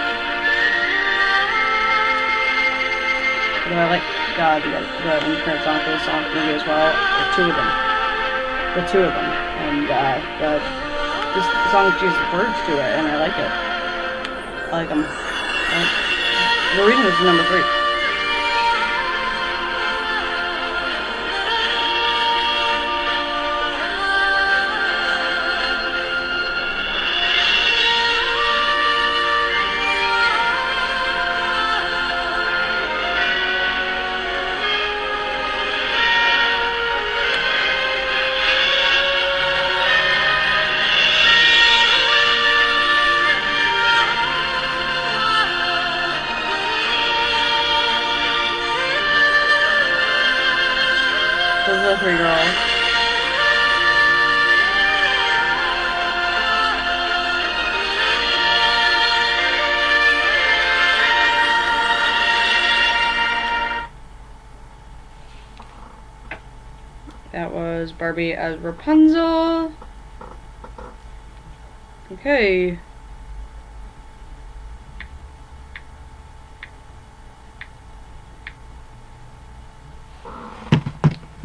But I like the current song for the song movie as well. The two of them. And this song uses words to it, and I like it. I like them. The reason this is number 3. Those are the 3 girls. That was Barbie as Rapunzel. Okay.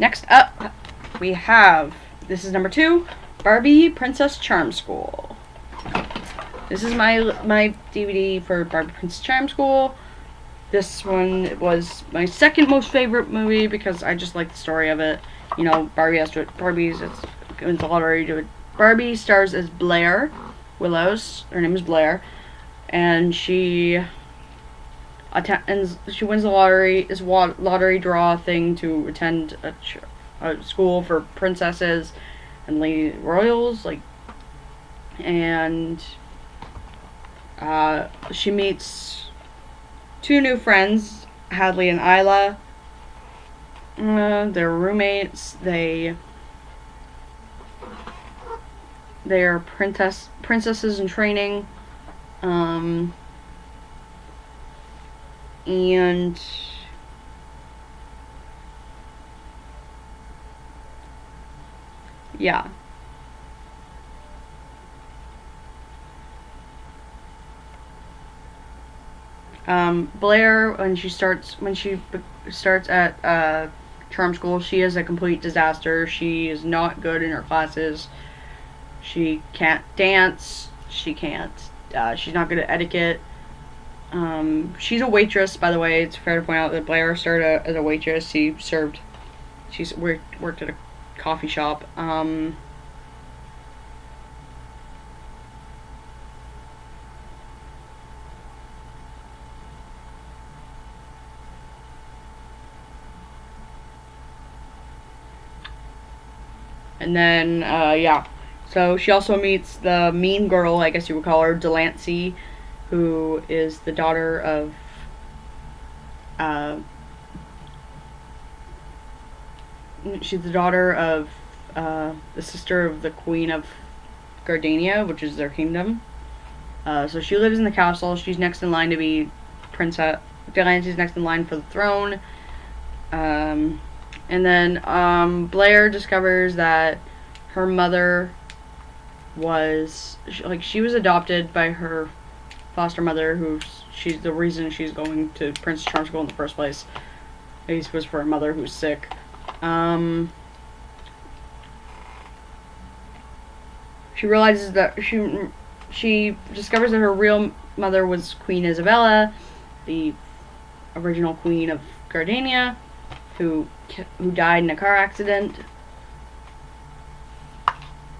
Next up, we have, this is number 2, Barbie Princess Charm School. This is my DVD for Barbie Princess Charm School. This one was my second most favorite movie because I just like the story of it. Barbie wins the lottery to it. Barbie stars as Blair Willows. Her name is Blair, and she wins the lottery draw thing to attend a school for princesses and lady royals, and she meets 2 new friends, Hadley and Isla. They're roommates. They are princesses in training. And yeah. Blair, when she starts at charm school, she is a complete disaster. She is not good in her classes. She can't dance. She's not good at etiquette. She's a waitress, by the way. It's fair to point out that Blair started as a waitress. She's worked at a coffee shop. And then, yeah. So she also meets the mean girl, I guess you would call her, Delancey, who is the daughter of, she's the daughter of, the sister of the Queen of Gardania, which is their kingdom. So she lives in the castle. She's next in line to be princess. Delancey's next in line for the throne. And then Blair discovers that her mother she was adopted by her foster mother, she's the reason she's going to Princess Charm School in the first place. At least was for her mother who's sick. She realizes that she discovers that her real mother was Queen Isabella, the original queen of Gardania, who died in a car accident.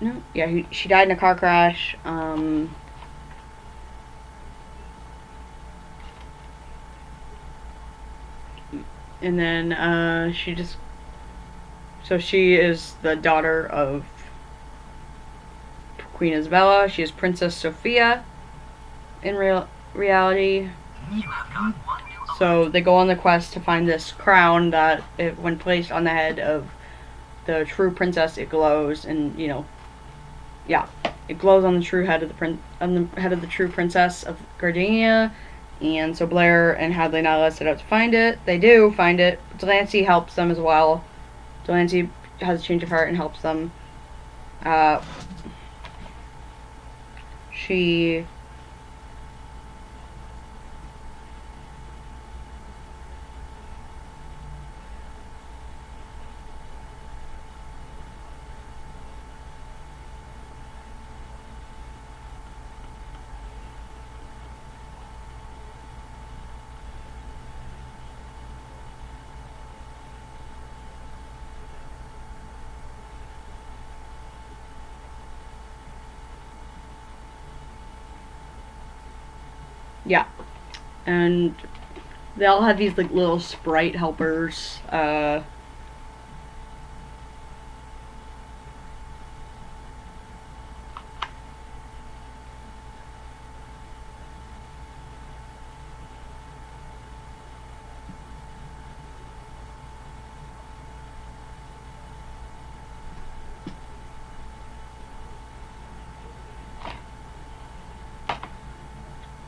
No, yeah, she died in a car crash. And then so she is the daughter of Queen Isabella. She is Princess Sophia in reality. So they go on the quest to find this crown that, when placed on the head of the true princess, it glows, and yeah, it glows on the true head of the true princess of Gardania. And so Blair and Hadley and Isla set out to find it. They do find it. Delancey helps them as well. Delancey has a change of heart and helps them. She yeah, and they all have these like little sprite helpers.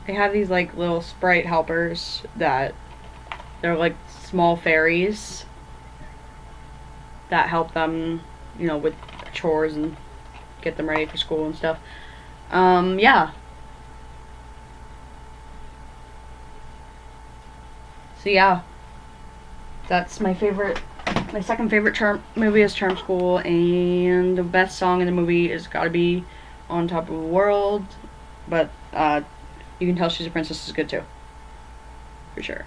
They have these like little sprite helpers that they're like small fairies that help them, with chores and get them ready for school and stuff. Yeah. So yeah, that's my second favorite movie is Charm School, and the best song in the movie is gotta be On Top of the World, but You Can Tell She's a Princess is good too, for sure.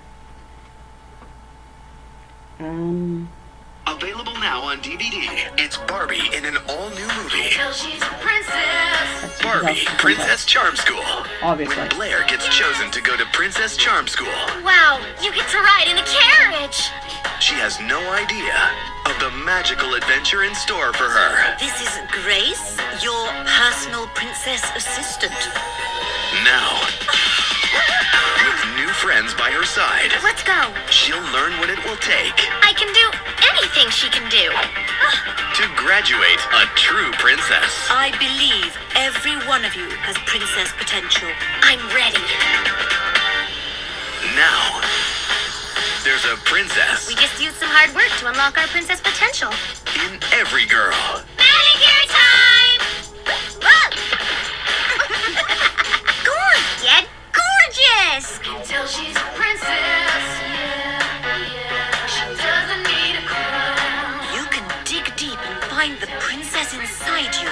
Available now on DVD. It's Barbie in an all-new movie. She's a princess. Barbie, Princess Charm School. Obviously. When Blair gets chosen to go to Princess Charm School, Wow, you get to ride in a carriage. she has no idea of the magical adventure in store for her. This is Grace, your personal princess assistant. Now, with new friends by her side, Let's go. she'll learn what it will take I can do anything she can do. to graduate a true princess. I believe every one of you has princess potential. I'm ready. Now, there's a princess We just used some hard work to unlock our princess potential. in every girl. Manicure time! Whoa! Go on, Dad. Gorgeous! Until she's a princess. She doesn't need a crown. You can dig deep and find the princess inside you.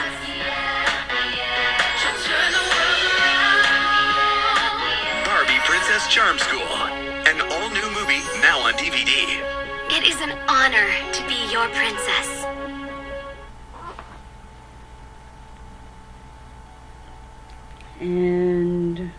She'll turn the world around. Barbie Princess Charm School. An all-new movie now on DVD. It is an honor to be your princess. And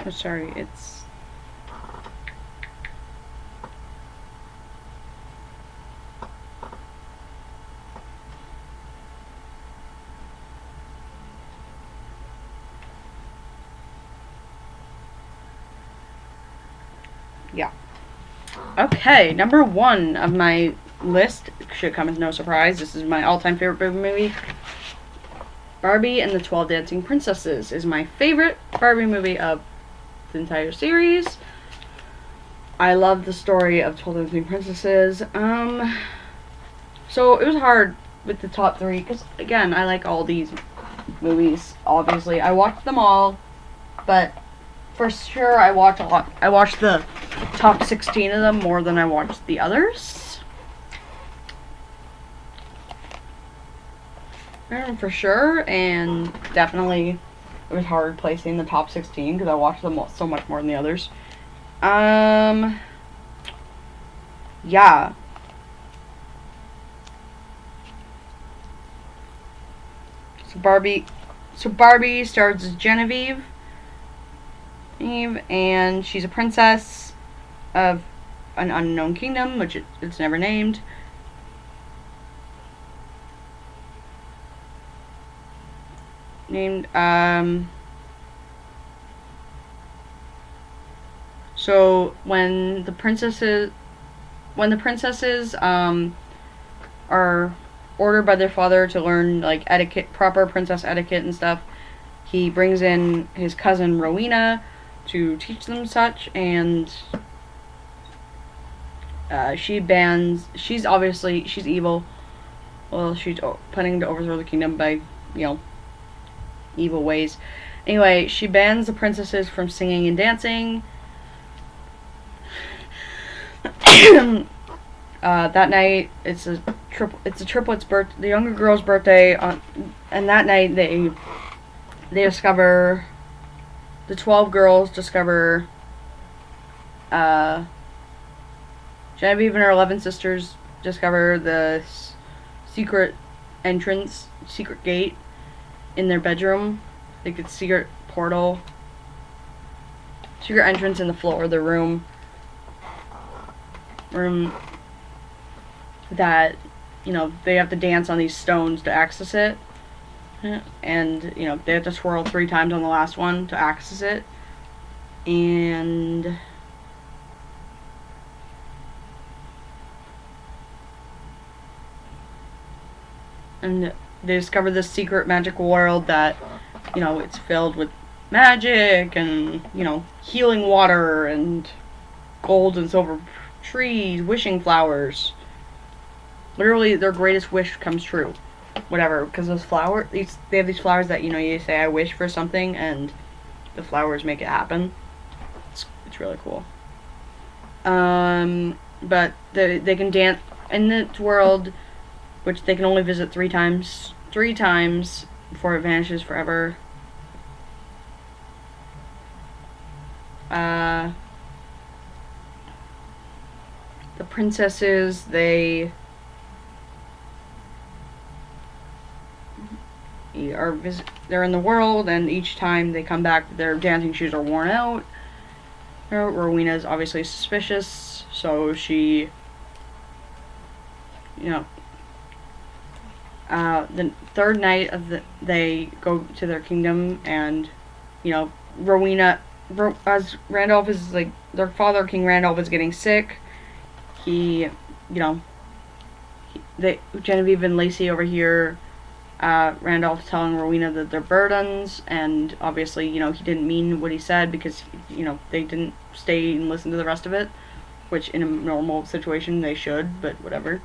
oh, sorry, it's yeah. Okay, number 1 of my list should come as no surprise. This is my all-time favorite Barbie movie. Barbie and the 12 Dancing Princesses is my favorite Barbie movie of the entire series. I love the story of 12 Dancing Princesses. So it was hard with the top 3 because, again, I like all these movies. Obviously, I watched them all, but for sure I watched a lot. I watched the top 16 of them more than I watched the others. For sure, and definitely it was hard placing the top 16 because I watched them so much more than the others. Yeah. So Barbie stars as Genevieve, and she's a princess of an unknown kingdom, which it's never named. So when the princesses are ordered by their father to learn like etiquette, proper princess etiquette and stuff, he brings in his cousin Rowena to teach them such, and she's evil. Well, she's planning to overthrow the kingdom by, evil ways. Anyway, she bans the princesses from singing and dancing. That night, it's a triplet's birthday, the younger girl's birthday, and that night they discover, the 12 girls discover, Genevieve and her 11 sisters discover the secret gate in their bedroom. Like it's secret entrance in the floor of the room that, they have to dance on these stones to access it. And, they have to swirl 3 times on the last one to access it. And they discover this secret magical world that, it's filled with magic and, healing water and gold and silver trees, wishing flowers. Literally, their greatest wish comes true. Whatever, because those flowers, they have these flowers that, you say, I wish for something, and the flowers make it happen. It's really cool. But they can dance in this world, which they can only visit 3 times before it vanishes forever. The princesses, they're in the world, and each time they come back, their dancing shoes are worn out. Rowena is obviously suspicious, so she, the third night they go to their kingdom, and, Rowena, as Randolph is their father, King Randolph, is getting sick. Genevieve and Lacey over here Randolph telling Rowena that they're burdens, and obviously, he didn't mean what he said because, they didn't stay and listen to the rest of it, which in a normal situation they should, but whatever.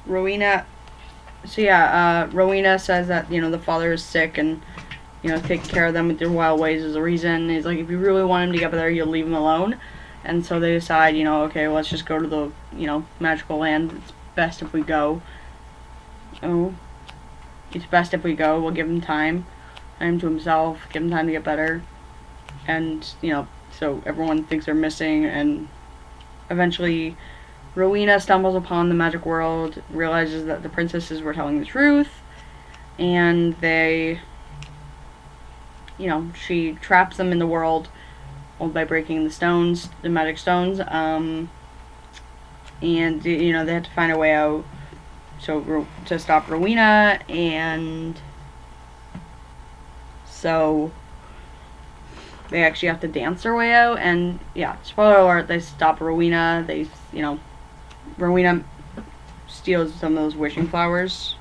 Rowena, Rowena says that, the father is sick and, taking care of them with their wild ways is the reason. He's like, if you really want him to get better, you'll leave him alone. And so they decide, okay, let's just go to the, magical land. It's best if we go. Oh. It's best if we go. We'll give him time. Time to himself. Give him time to get better. And, so everyone thinks they're missing. And eventually, Rowena stumbles upon the magic world, realizes that the princesses were telling the truth. And they, she traps them in the world by breaking the stones, the magic stones. And, they had to find a way out. So, to stop Rowena, and so they actually have to dance their way out, and yeah, spoiler alert, they stop Rowena. They, Rowena steals some of those wishing flowers.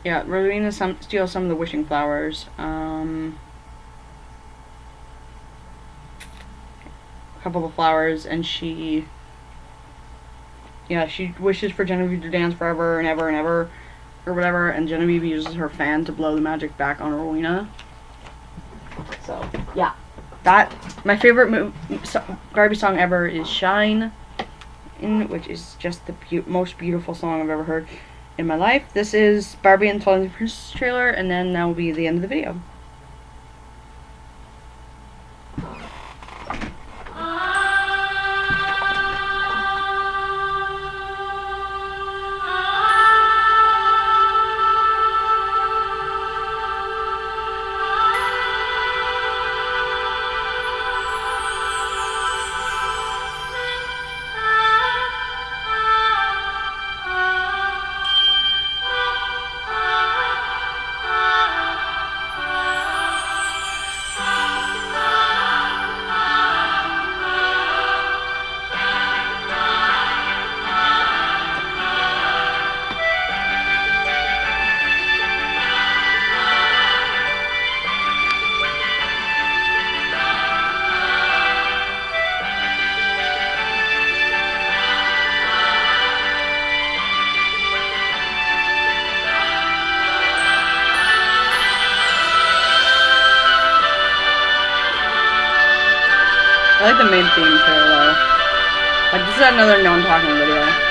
Yeah, Rowena steals some of the wishing flowers. A couple of flowers, and she wishes for Genevieve to dance forever and ever and ever, or whatever, and Genevieve uses her fan to blow the magic back on Rowena. So, yeah. My favorite Barbie song ever is Shine, which is just the most beautiful song I've ever heard in my life. This is Barbie and Falling Princess trailer, and then that will be the end of the video. I like the main theme too, though. Like, this is another non-talking video.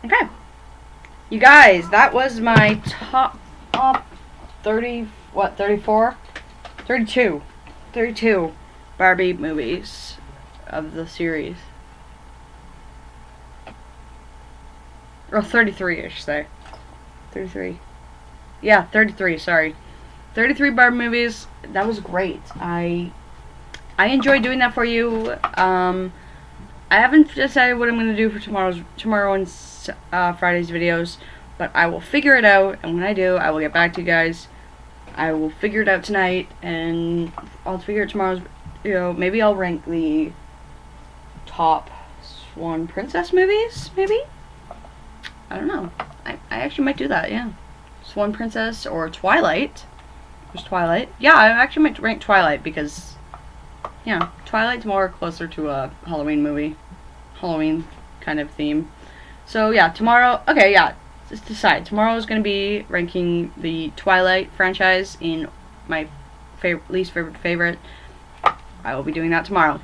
Okay. You guys, that was my top 30, 34? 32. 32 Barbie movies of the series. Or 33, I should say. 33. Yeah, 33, sorry. 33 Barbie movies. That was great. I enjoyed doing that for you. I haven't decided what I'm going to do for tomorrow and Friday's videos, but I will figure it out, and when I do, I will get back to you guys. I will figure it out tonight, and I'll figure it tomorrow's, maybe I'll rank the top Swan Princess movies, maybe? I don't know. I actually might do that, yeah. Swan Princess or Twilight. There's Twilight. Yeah, I actually might rank Twilight because, yeah, Twilight's more closer to a Halloween movie. Halloween kind of theme. So, yeah, tomorrow, okay, yeah, just decide. Tomorrow is going to be ranking the Twilight franchise in my least favorite. I will be doing that tomorrow.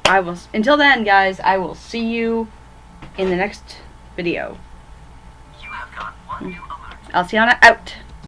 Until then, guys, I will see you in the next video. You have got one new alert. Alciana out.